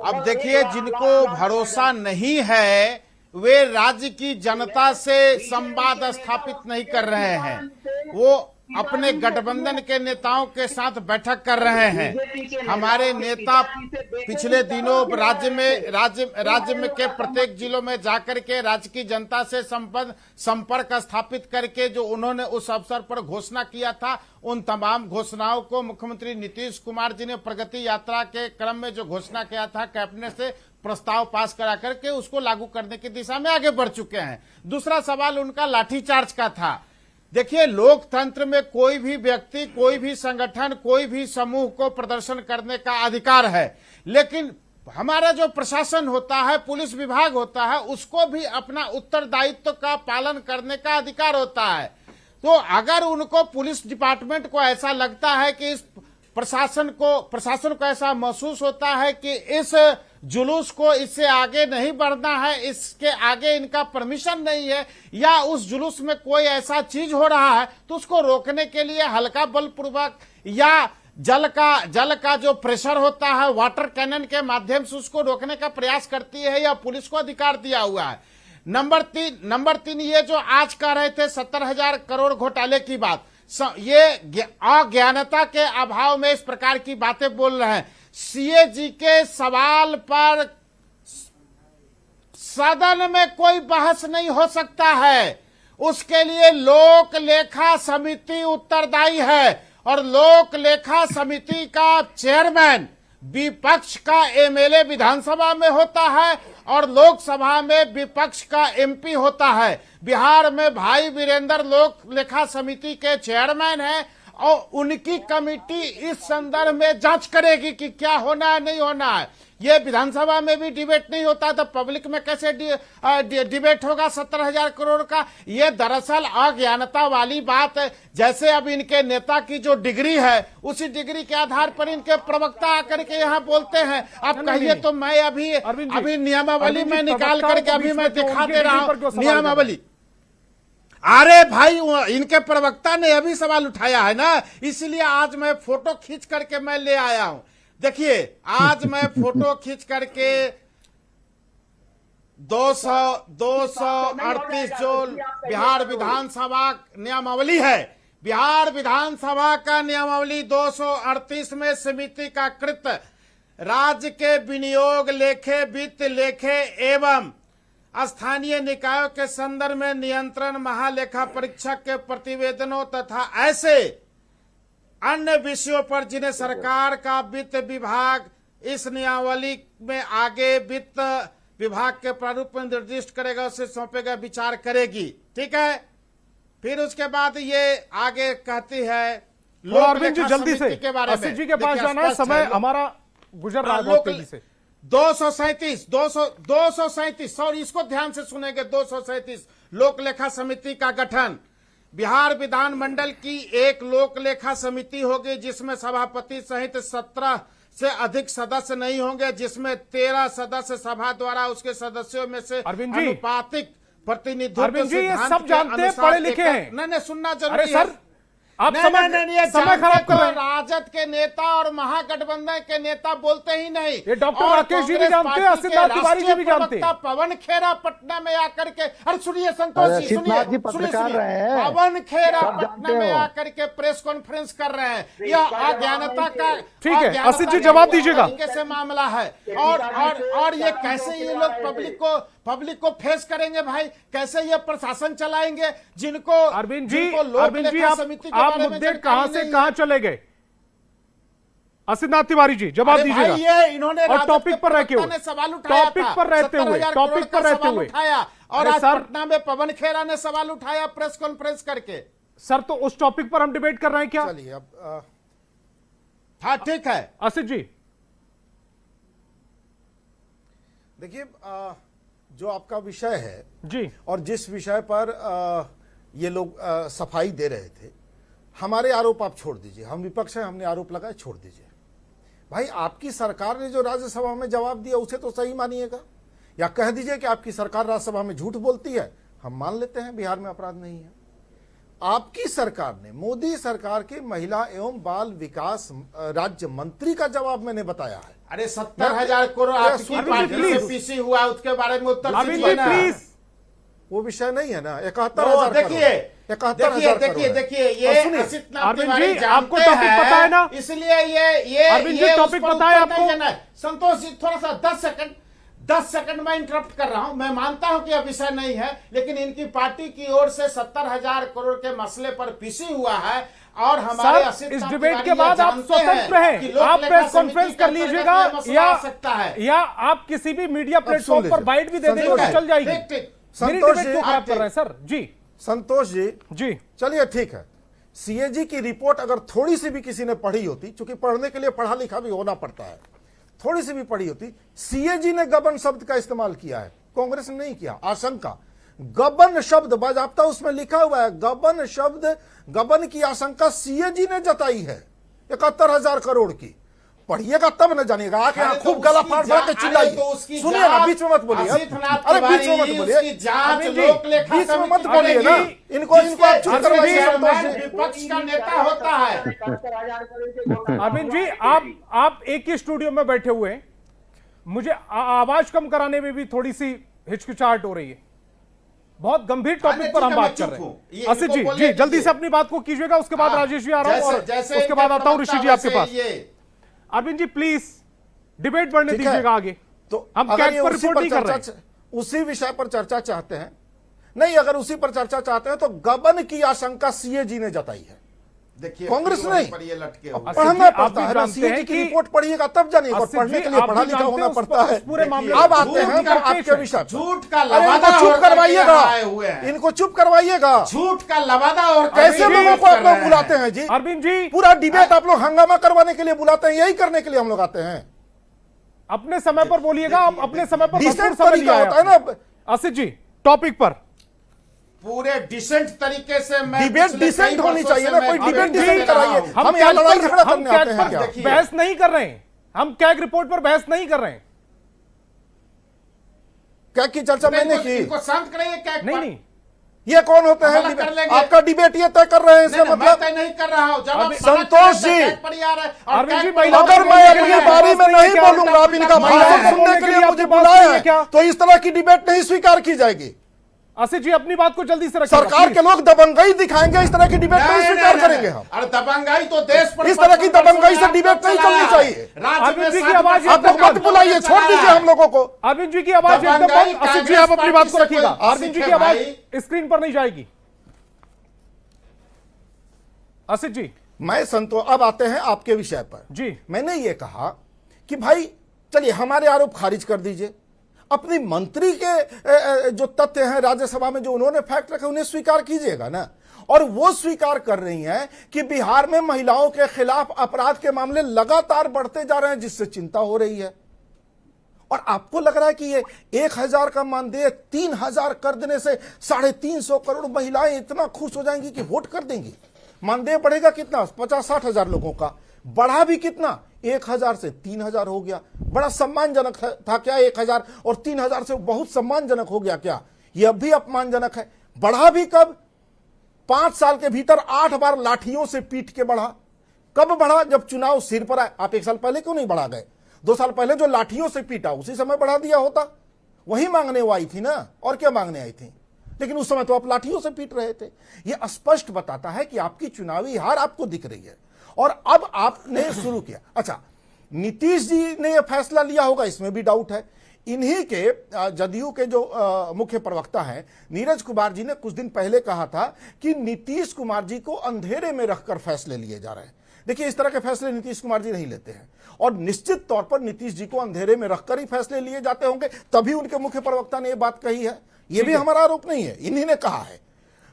अब देखिए, जिनको भरोसा नहीं है वे राज्य की जनता से संवाद स्थापित नहीं कर रहे हैं, वो अपने गठबंधन के नेताओं के साथ बैठक कर रहे हैं। हमारे नेता पिछले दिनों राज्य में के प्रत्येक जिलों में जाकर के राज्य की जनता से संपर्क स्थापित करके जो उन्होंने उस अवसर पर घोषणा किया था, उन तमाम घोषणाओं को मुख्यमंत्री नीतीश कुमार जी ने प्रगति यात्रा के क्रम में जो घोषणा किया था, कैबिनेट से प्रस्ताव पास करा करके उसको लागू करने की दिशा में आगे बढ़ चुके हैं। दूसरा सवाल उनका लाठीचार्ज का था। देखिए, लोकतंत्र में कोई भी व्यक्ति, कोई भी संगठन, कोई भी समूह को प्रदर्शन करने का अधिकार है, लेकिन हमारा जो प्रशासन होता है, पुलिस विभाग होता है, उसको भी अपना उत्तरदायित्व का पालन करने का अधिकार होता है। तो अगर उनको पुलिस डिपार्टमेंट को ऐसा लगता है कि इस प्रशासन को ऐसा महसूस होता है कि इस जुलूस को इससे आगे नहीं बढ़ना है, इसके आगे इनका परमिशन नहीं है, या उस जुलूस में कोई ऐसा चीज हो रहा है, तो उसको रोकने के लिए हल्का बलपूर्वक या जल का जो प्रेशर होता है वाटर कैनन के माध्यम से उसको रोकने का प्रयास करती है, या पुलिस को अधिकार दिया हुआ है। नंबर तीन, ये जो आज कह रहे थे 70,000 करोड़ घोटाले की बात, ये अज्ञानता के अभाव में इस प्रकार की बातें बोल रहे हैं। सीएजी के सवाल पर सदन में कोई बहस नहीं हो सकता है, उसके लिए लोक लेखा समिति उत्तरदायी है, और लोक लेखा समिति का चेयरमैन विपक्ष का एमएलए विधानसभा में होता है और लोकसभा में विपक्ष का एमपी होता है। बिहार में भाई वीरेंद्र लोक लेखा समिति के चेयरमैन हैं, और उनकी कमेटी इस संदर्भ में जांच करेगी कि क्या होना है, नहीं होना है। ये विधानसभा में भी डिबेट नहीं होता तो पब्लिक में कैसे डिबेट होगा 70,000 करोड़ का। ये दरअसल अज्ञानता वाली बात है। जैसे अब इनके नेता की जो डिग्री है, उसी डिग्री के आधार पर इनके प्रवक्ता आकर के यहाँ बोलते हैं। आप कहिए तो मैं अभी नियमावली में निकाल करके अभी मैं दिखा दे रहा हूँ नियमावली। अरे भाई, इनके प्रवक्ता ने अभी सवाल उठाया है ना, इसलिए आज मैं फोटो खींच करके मैं ले आया हूं। देखिए, आज मैं फोटो खींच करके 238 जो बिहार विधानसभा नियमावली है, बिहार विधानसभा का नियमावली 238 में समिति का कृत्य राज्य के विनियोग लेखे, वित्त लेखे एवं स्थानीय निकायों के संदर्भ में नियंत्रण, महालेखा परीक्षक के प्रतिवेदनों तथा ऐसे अन्य विषयों पर जिन्हें सरकार का वित्त विभाग इस नियमावली में आगे वित्त विभाग के प्रारूप में निर्दिष्ट करेगा, उसे सौंपेगा, विचार करेगी। ठीक है, फिर उसके बाद ये आगे कहती है अरविंद जी जल्दी से के बारे में जी के पास जाना है, समय हमारा गुजर रहा है बहुत तेजी से। 237 सॉरी, इसको ध्यान से सुनेंगे। 237 लोक लेखा समिति का गठन। बिहार विधानमंडल की एक लोक लेखा समिति होगी जिसमें सभापति सहित 17 से अधिक सदस्य नहीं होंगे, जिसमें 13 सदस्य सभा द्वारा उसके सदस्यों में से अनुपातिक प्रतिनिधित्व। अरविंद जी ये सब जानते हैं, पढ़े लिखे हैं। नहीं, सुनना जरूरी है। आप समय खराब कर रहे हैं। राजद के नेता और महागठबंधन के नेता बोलते ही नहीं। ये डॉक्टर राकेश जी भी जानते हैं, सिद्धार्थ तिवारी जी भी जानते हैं। पवन खेरा पटना में आकर के, अरे सुनिए संतोष जी, सुनिए, पवन खेरा पटना में आकर के प्रेस कॉन्फ्रेंस कर रहे हैं। यह अज्ञानता का, ठीक है असित जी जवाब दीजिएगा, से मामला है। और ये कैसे ये लोग पब्लिक को फेस करेंगे भाई, कैसे ये प्रशासन चलाएंगे जिनको अरविंद जी आप मुद्दे कहां से कहां चले गए? असितनाथ तिवारी जी जवाब अरे भाई, दीजिएगा ये इन्होंने और राजद टॉपिक के पर रहते प्रवक्ता हुए ने सवाल उठाया टॉपिक था, पर रहते हुए 70,000 टॉपिक करोड़ पर का रहते सवाल हुए उठाया। और अरे आज सर पटना में पवन खेरा ने सवाल उठाया प्रेस कॉन्फ्रेंस करके। सर तो उस टॉपिक पर हम डिबेट कर रहे हैं क्या? चलिए अब हाँ ठीक है। असित जी देखिए, जो आपका विषय है जी और जिस विषय पर ये लोग सफाई दे रहे थे, हमारे आरोप आप छोड़ दीजिए, हम विपक्ष हैं, हमने आरोप लगाए, छोड़ दीजिए। भाई आपकी सरकार ने जो राज्यसभा में जवाब दिया उसे तो सही मानिएगा, या कह दीजिए कि आपकी सरकार राज्यसभा में झूठ बोलती है, हम मान लेते हैं बिहार में अपराध नहीं है। आपकी सरकार ने, मोदी सरकार के महिला एवं बाल विकास राज्य मंत्री का जवाब मैंने बताया है। अरे 70,000 करोड़ आपकी पार्टी से पीसी हुआ, उसके बारे में उत्तर दीजिए ना। प्लीज वो विषय नहीं है ना। 71,000 देखिए देखिए ये असितनाथ अरविंद तिवारी जी, जानते आपको टॉपिक हैं, पता है ना? इसलिए ये अरविंद जी, ये टॉपिक उस पर पता है उत्तर नहीं आपको? देना है। संतोष जी थोड़ा सा 10 सेकंड में इंटरप्ट कर रहा हूं। मैं मानता हूं कि यह विषय नहीं है, लेकिन इनकी पार्टी की ओर से 70,000 करोड़ के मसले पर पीसी हुआ है और हमारे सर असितनाथ इस तिवारी डिबेट के ये बाद आप जानते स्वतंत्र हैं कि हैं, लोक आप लेखा प्रेस कॉन्फ्रेंस समिति कर के लीजिएगा अंतर्गत ये मसला या आ सकता है। या आप किसी भी मीडिया प्लेटफॉर्म सुन पर लीजिए। बाइट भी दे देंगे तो चल जाएगी। ठीक ठीक मेरी संतोष डिबेट जी, को खराब आप कर रहे हैं सर जी। संतोष जी, जी चलिए ठीक है। सीएजी की रिपोर्ट अगर थोड़ी सी भी किसी ने पढ़ी होती, क्योंकि पढ़ने के लिए पढ़ा लिखा भी होना पड़ता है, थोड़ी सी भी पढ़ी होती, सीएजी ने गबन शब्द का इस्तेमाल किया है, कांग्रेस ने नहीं किया। आशंका, गबन शब्द बाजाबता उसमें लिखा हुआ है, गबन शब्द, गबन की आशंका सीएजी ने जताई है 71,000 करोड़ की। पढ़िएगा तब न जानिएगा, आके यहाँ खूब गला फाड़ फाड़ के चिल्लाइए। सुनिए ना, बीच में मत बोलिए। अरे बीच में मत बोलिए, बीच में मत बोलिए ना। इनको आप चुप करवाइए। विपक्ष का नेता होता है। अरविंद जी, आप एक ही स्टूडियो में बैठे हुए हैं, मुझे आवाज कम कराने में भी थोड़ी सी हिचकिचाहट हो रही है। बहुत गंभीर टॉपिक पर हम बात कर रहे हैं। असित जी जी जल्दी से अपनी बात को कीजिएगा, उसके बाद राजेश जी आ रहा हूं और उसके बाद आता हूं ऋषि जी आपके पास। अरविंद जी प्लीज डिबेट बढ़ने दीजिएगा आगे। तो हम अगर कैग पर रिपोर्ट नहीं कर रहे हैं। उसी विषय पर चर्चा चाहते हैं, नहीं अगर उसी पर चर्चा चाहते हैं तो गबन की आशंका सीएजी ने जताई है, देखिए कांग्रेस नहीं। पर ये लटके हुए। पढ़ना पड़ता है ना, सीएजी की रिपोर्ट पढ़िएगा तब जानिएगा, और पढ़ने के लिए पढ़ा लिखा होना पड़ता है। पूरे मामले अब आते हैं पर आपके विषय पर। झूठ का अरे लवादा इनको चुप करवाइएगा, हुए हैं। इनको चुप करवाइएगा। झूठ का लवादा और कैसे लोगों को आप लोग बुलाते हैं जी? अरविंद जी पूरा डिबेट आप लोग हंगामा करवाने के लिए बुलाते हैं, यही करने के लिए हम लोग आते हैं। अपने समय पर बोलिएगा, आप अपने समय पर डिसेंट भरपूर समय तरीका लिया होता है ना। असित जी टॉपिक पर पूरे डिसेंट तरीके से मैं डिबेट पिछले डिसेंट कई होनी वर्षों चाहिए से ना, मैं कोई डिबेट डिबेट डिसेंट कर रहा कराइए। हूं। हम यहाँ लड़ाई झगड़ा करने आते हैं क्या? बहस नहीं कर रहे हैं, हम कैग रिपोर्ट पर बहस नहीं कर रहे हैं। क्या की चर्चा मैंने की? इनको शांत कराइए क्या? नहीं ये कौन होते हैं? हमला कर लेंगे। आपका डिबेट ये तय कर रहे हैं, इसका मैं मतलब तय नहीं कर रहा हूं। जब आप संतोष जी, अरविंद जी, अगर मैं अपनी बारी में नहीं बोलूंगा, आप इनका भाषण सुनने के लिए मुझे बुलाया है, तो इस तरह की डिबेट नहीं स्वीकार की जाएगी। असित जी अपनी बात को जल्दी से रखिए। सरकार के लोग दबंगई दिखाएंगे, इस तरह की डिबेट नहीं स्वीकार करेंगे हम। अरे दबंगाई तो देश पर इस तरह की दबंगई से डिबेट नहीं चलनी चाहिए। अरविंद जी की आवाज आप लोग मत बुलाइए, छोड़ दीजिए हम लोगों को। अरविंद जी की आवाज एकदम बंद। असित जी आप अपनी बात को रखिएगा। अरविंद जी की आवाज स्क्रीन पर नहीं जाएगी। असित जी मैं संतोष, अब आते हैं आपके विषय पर। जी मैंने ये कहा कि भाई चलिए हमारे आरोप खारिज कर दीजिए, अपनी मंत्री के जो तथ्य हैं राज्यसभा में जो उन्होंने फैक्ट रखे उन्हें स्वीकार कीजिएगा ना। और वो स्वीकार कर रही हैं कि बिहार में महिलाओं के खिलाफ अपराध के मामले लगातार बढ़ते जा रहे हैं, जिससे चिंता हो रही है। और आपको लग रहा है कि ये 1,000 का मानदेय 3,000 कर देने से 350 करोड़ महिलाएं इतना खुश हो जाएंगी कि वोट कर देंगी? मानदेय बढ़ेगा कितना? 50-60 हजार लोगों का बढ़ा भी कितना? 1,000 से 3,000 हो गया। बड़ा सम्मानजनक था क्या 1,000 और 3,000 से बहुत सम्मानजनक हो गया क्या? यह भी अपमानजनक है। बढ़ा भी कब? 5 साल के भीतर 8 बार लाठियों से पीट के बढ़ा। कब बढ़ा? जब चुनाव सिर पर आए। आप 1 साल पहले क्यों नहीं बढ़ा गए? 2 साल पहले जो लाठियों से पीटा उसी समय बढ़ा दिया होता। वही मांगने वो आई थी ना, और क्या मांगने आई थी? लेकिन उस समय तो आप लाठियों से पीट रहे थे। यह स्पष्ट बताता है कि आपकी चुनावी हार आपको दिख रही है और अब आपने शुरू किया। अच्छा, नीतीश जी ने यह फैसला लिया होगा, इसमें भी डाउट है। इन्हीं के जदयू के जो मुख्य प्रवक्ता हैं नीरज कुमार जी ने कुछ दिन पहले कहा था कि नीतीश कुमार जी को अंधेरे में रखकर फैसले लिए जा रहे हैं। देखिए इस तरह के फैसले नीतीश कुमार जी नहीं लेते हैं, और निश्चित तौर पर नीतीश जी को अंधेरे में रखकर ही फैसले लिए जाते होंगे, तभी उनके मुख्य प्रवक्ता ने यह बात कही है। ये भी हमारा आरोप नहीं है, इन्हीं ने कहा है।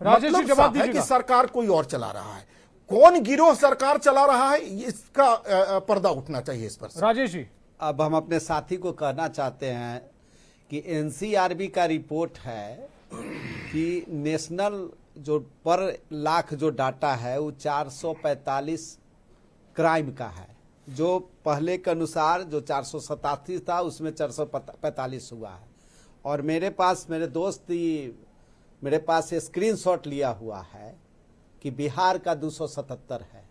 राजेश जी मतलब जवाब साफ है कि दीजिएगा। सरकार कोई और चला रहा है, कौन गिरोह सरकार चला रहा है, इसका पर्दा उठना चाहिए इस पर। राजेश जी, अब हम अपने साथी को कहना चाहते हैं कि एनसीआरबी का रिपोर्ट है कि नेशनल जो पर लाख जो डाटा है वो 445 क्राइम का है, जो पहले के अनुसार जो 487 था उसमें 445 हुआ है। और मेरे पास मेरे पास स्क्रीनशॉट लिया हुआ है कि बिहार का 277 है,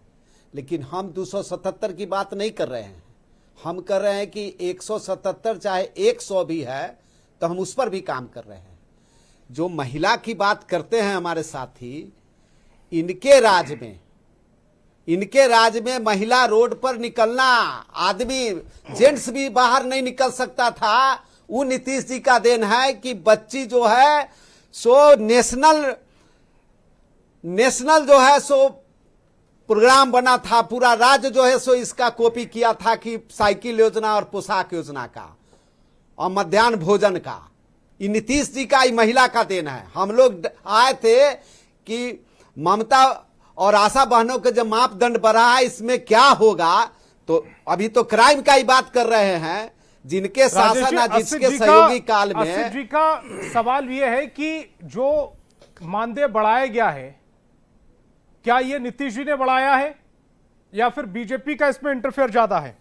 लेकिन हम 277 की बात नहीं कर रहे हैं, हम कर रहे हैं कि 177 चाहे 100 भी है तो हम उस पर भी काम कर रहे हैं। जो महिला की बात करते हैं हमारे साथी, इनके राज में महिला रोड पर निकलना, आदमी जेंट्स भी बाहर नहीं निकल सकता था, वो नीतीश जी का देन है कि बच्ची जो है सो नेशनल जो है सो प्रोग्राम बना था, पूरा राज्य जो है सो इसका कॉपी किया था कि साइकिल योजना और पोशाक योजना का और मध्याह्न भोजन का, ये नीतीश जी का, ये महिला का देन है। हम लोग आए थे कि ममता और आशा बहनों के जब मापदंड बढ़ा है इसमें क्या होगा, तो अभी तो क्राइम का ही बात कर रहे हैं, जिनके शासन या जिसके सहयोगी काल में। असित जी का सवाल यह है कि जो मानदेय बढ़ाया गया है, क्या यह नीतीश जी ने बढ़ाया है या फिर बीजेपी का इसमें इंटरफेयर ज्यादा है?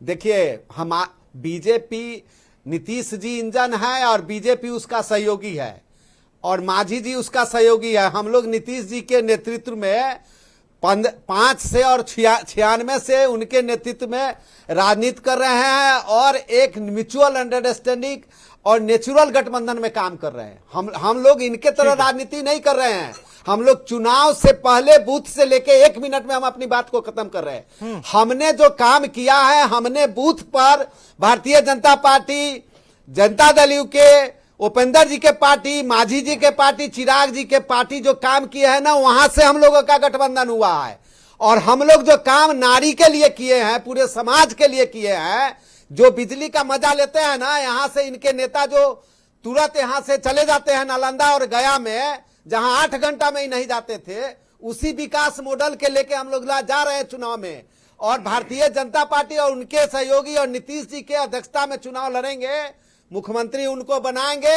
देखिए, हम बीजेपी, नीतीश जी इंजन है और बीजेपी उसका सहयोगी है और मांझी जी उसका सहयोगी है। हम लोग नीतीश जी के नेतृत्व में 5 से और 96 से उनके नेतृत्व में राजनीति कर रहे हैं और एक म्यूचुअल अंडरस्टैंडिंग और नेचुरल गठबंधन में काम कर रहे हैं। हम लोग इनके तरह राजनीति नहीं कर रहे हैं। हम लोग चुनाव से पहले बूथ से लेके 1 मिनट में हम अपनी बात को खत्म कर रहे हैं। हमने जो काम किया है, हमने बूथ पर भारतीय जनता पार्टी, जनता दल यू के, उपेंद्र जी के पार्टी, मांझी जी के पार्टी, चिराग जी के पार्टी जो काम किए हैं ना, वहां से हम लोगों का गठबंधन हुआ है। और हम लोग जो काम नारी के लिए किए हैं, पूरे समाज के लिए किए हैं, जो बिजली का मजा लेते हैं ना, यहां से इनके नेता जो तुरंत यहां से चले जाते हैं नालंदा और गया में, जहां 8 घंटा में ही नहीं जाते थे, उसी विकास मॉडल के लेके हम लोग जा रहे हैं चुनाव में। और भारतीय जनता पार्टी और उनके सहयोगी और नीतीश जी के अध्यक्षता में चुनाव लड़ेंगे, मुख्यमंत्री उनको बनाएंगे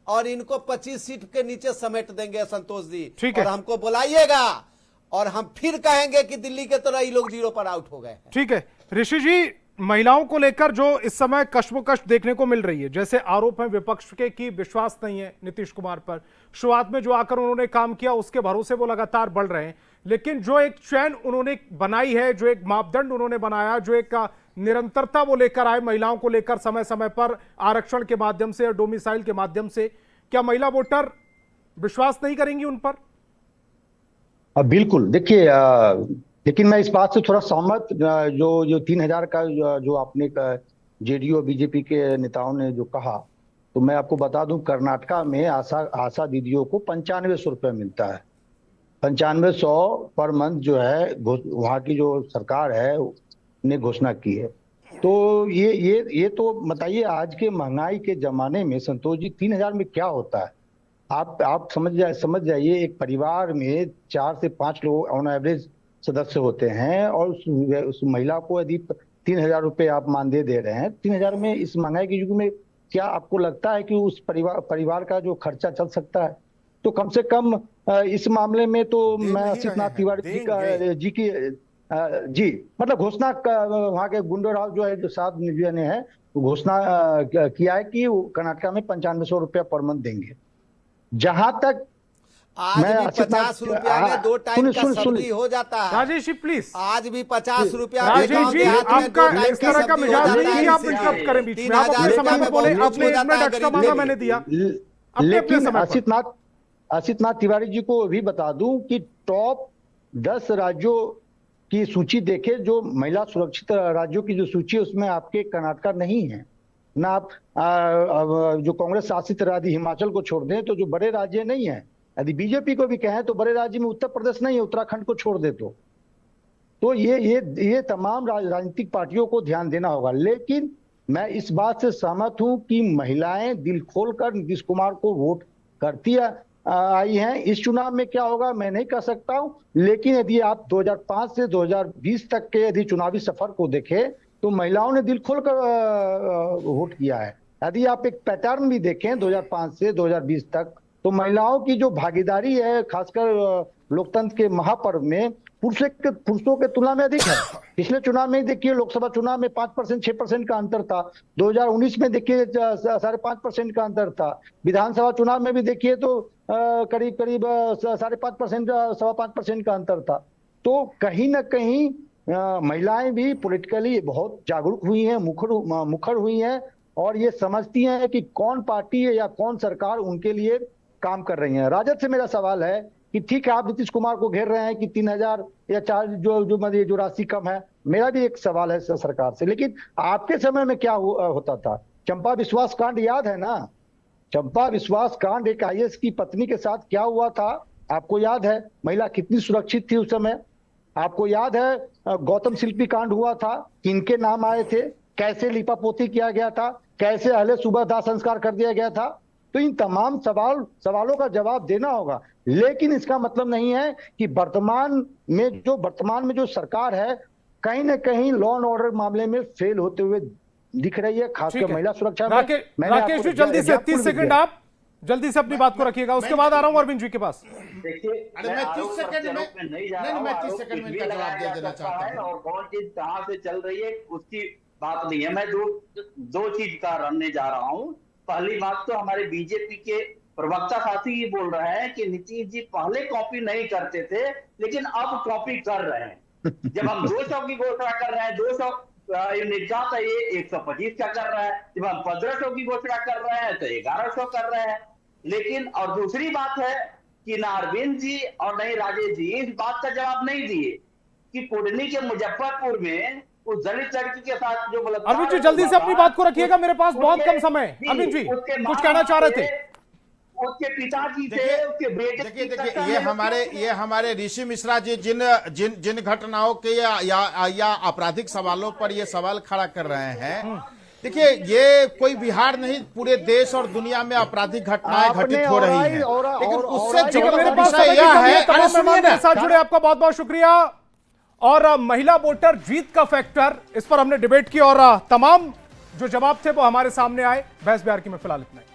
और इनको 25 सीट के नीचे समेट देंगे संतोष जी। और हमको बुलाइएगा और हम फिर कहेंगे कि दिल्ली के तरह ये लोग 0 पर आउट हो गए। ठीक है ऋषि जी, महिलाओं को लेकर जो इस समय कश्मकश देखने को मिल रही है, जैसे आरोप है विपक्ष के कि विश्वास नहीं है नीतीश कुमार पर, शुरुआत में जो आकर उन्होंने काम किया उसके भरोसे वो लगातार बढ़ रहे हैं, लेकिन जो एक चैन उन्होंने बनाई है, जो एक मापदंड उन्होंने बनाया, जो एक निरंतरता वो लेकर आए महिलाओं को लेकर समय समय पर आरक्षण के माध्यम से और डोमिसाइल के माध्यम से, क्या महिला वोटर विश्वास नहीं करेंगी उन पर? बिल्कुल। देखिए, लेकिन मैं इस बात से थोड़ा सहमत, जो 3000 का जो आपने जेडीयू बीजेपी के नेताओं ने जो कहा, तो मैं आपको बता दूं, कर्नाटका में आशा दीदियों को 9500 रुपये मिलता है। 9500 पर मंथ जो है वहाँ की जो सरकार है ने घोषणा की है। तो ये तो बताइए, आज के महंगाई के जमाने में संतोष जी 3000 में क्या होता है? आप समझ जाइए, एक परिवार में 4 से 5 लोग ऑन एवरेज सदस्य होते हैं, और उस महिला को यदि 3000 रुपये आप मानदेय दे रहे हैं, 3000 में इस महंगाई के युग में क्या आपको लगता है कि उस परिवार का जो खर्चा चल सकता है? तो कम से कम इस मामले में तो मैं असित तिवारी जी मतलब घोषणा वहाँ के गुंडोराव जो है, जो साहब ने है, घोषणा किया है कि कर्नाटका में 9500 रुपया पर मंथ देंगे। जहां तक आज भी 50 रुपया में 2 टाइम का सब्जी हो जाता है। राजेश जी प्लीज, आज भी 50 रुपया। राजेश जी, आपका इस तरह का मिजाज नहीं कि आप इंटरप्ट करें बीच में। आप अपने समय में बोले, अपने एक मिनट एक्स्ट्रा मांगा मैंने दिया। लेकिन असित तिवारी जी को भी बता दूं कि टॉप 10 राज्यों की सूची देखे, जो महिला सुरक्षित राज्यों की जो सूची है, उसमें आपके कर्नाटका नहीं है ना। आप जो कांग्रेस शासित राज्य हिमाचल को छोड़ दें तो जो बड़े राज्य नहीं है, यदि बीजेपी को भी कहें तो बड़े राज्य में उत्तर प्रदेश नहीं है, उत्तराखंड को छोड़ दे तो ये तमाम राजनीतिक पार्टियों को ध्यान देना होगा। लेकिन मैं इस बात से सहमत हूं कि महिलाएं दिल खोलकर नीतीश कुमार को वोट करती आई हैं। इस चुनाव में क्या होगा मैं नहीं कह सकता हूं, लेकिन यदि आप 2005 से 2020 तक के यदि चुनावी सफर को देखें तो महिलाओं ने दिल खोलकर वोट किया है। यदि आप एक पैटर्न भी देखें 2005 से 2020 तक, तो महिलाओं की जो भागीदारी है खासकर लोकतंत्र के महापर्व में पुरुषों के तुलना में अधिक है। पिछले चुनाव में देखिए, लोकसभा चुनाव में 5% 6% का अंतर था, 2019 में देखिए 5.5% का अंतर था, विधानसभा चुनाव में भी देखिए तो करीब 5.5% 5.25% का अंतर था। तो कहीं ना कहीं महिलाएं भी पॉलिटिकली बहुत जागरूक हुई हैं, मुखर हुई हैं और ये समझती हैं कि कौन पार्टी है या कौन सरकार उनके लिए काम कर रही है। राजद से मेरा सवाल है कि ठीक है आप नीतीश कुमार को घेर रहे हैं कि 3,000 या 4 जो राशि कम है। मेरा भी एक सवाल है सरकार से, लेकिन आपके समय में क्या होता था? चंपा विश्वास कांड याद है ना? चंपा विश्वास कांड, एक आईएएस की पत्नी के साथ क्या हुआ था आपको याद है? महिला कितनी सुरक्षित थी उस समय? आपको याद है गौतम शिल्पी कांड हुआ था, किनके नाम आए थे, कैसे लिपापोती किया गया था, कैसे अहले सुबह दाह संस्कार कर दिया गया था? तो इन तमाम सवालों का जवाब देना होगा। लेकिन इसका मतलब नहीं है कि वर्तमान में जो सरकार है कहीं ना कहीं लॉ एंड ऑर्डर मामले में फेल होते हुए दिख रही है, खासकर महिला सुरक्षा में। राकेश जी जल्दी से 30 सेकंड आप जल्दी से अपनी बात को रखिएगा, उसके बाद आ रहा हूं अरविंद जी के पास। देखिए मैं 30 सेकंड में नहीं जा रहा हूं, मैं 30 सेकंड में इनका जवाब दे देना चाहता हूं और कौन चीज कहां से चल रही है उसकी बात नहीं है। मैं दो चीज का रखने जा रहा हूं। पहली बात तो हमारे बीजेपी के प्रवक्ता साथी ये बोल रहे हैं कि नीतीश जी पहले कॉपी नहीं करते थे लेकिन अब कॉपी कर रहे हैं। जब हम 200 की घोषणा कर रहे हैं, 200 यूनिट का तो ये 125 का कर रहा है। जब हम 1500 की घोषणा कर रहे हैं तो 1100 कर रहे हैं। लेकिन और दूसरी बात है कि ना अरविंद जी और नहीं राजेश जी इस बात का जवाब नहीं दिए कि कुडनी के मुजफ्फरपुर में उस दलित लड़की के साथ जो बलात्कार। अरविंद जी जल्दी से अपनी बात को रखिएगा, मेरे पास बहुत कम समय है। अरविंद जी कुछ कहना चाह रहे थे? उसके पिताजी थे, उसके बेटे। देखिए ये हमारे ऋषि मिश्रा जी जिन घटनाओं के या आपराधिक सवालों पर ये सवाल खड़ा कर रहे हैं, देखिए ये कोई बिहार नहीं, पूरे देश और दुनिया में आपराधिक घटनाएं घटित हो रही हैं। लेकिन उससे मेरे पास यह है, साथ जुड़े आपका बहुत बहुत शुक्रिया। और महिला वोटर जीत का फैक्टर, इस पर हमने डिबेट की और तमाम जो जवाब थे वो हमारे सामने आए। बहस बिहार की में फिलहाल इतना ही।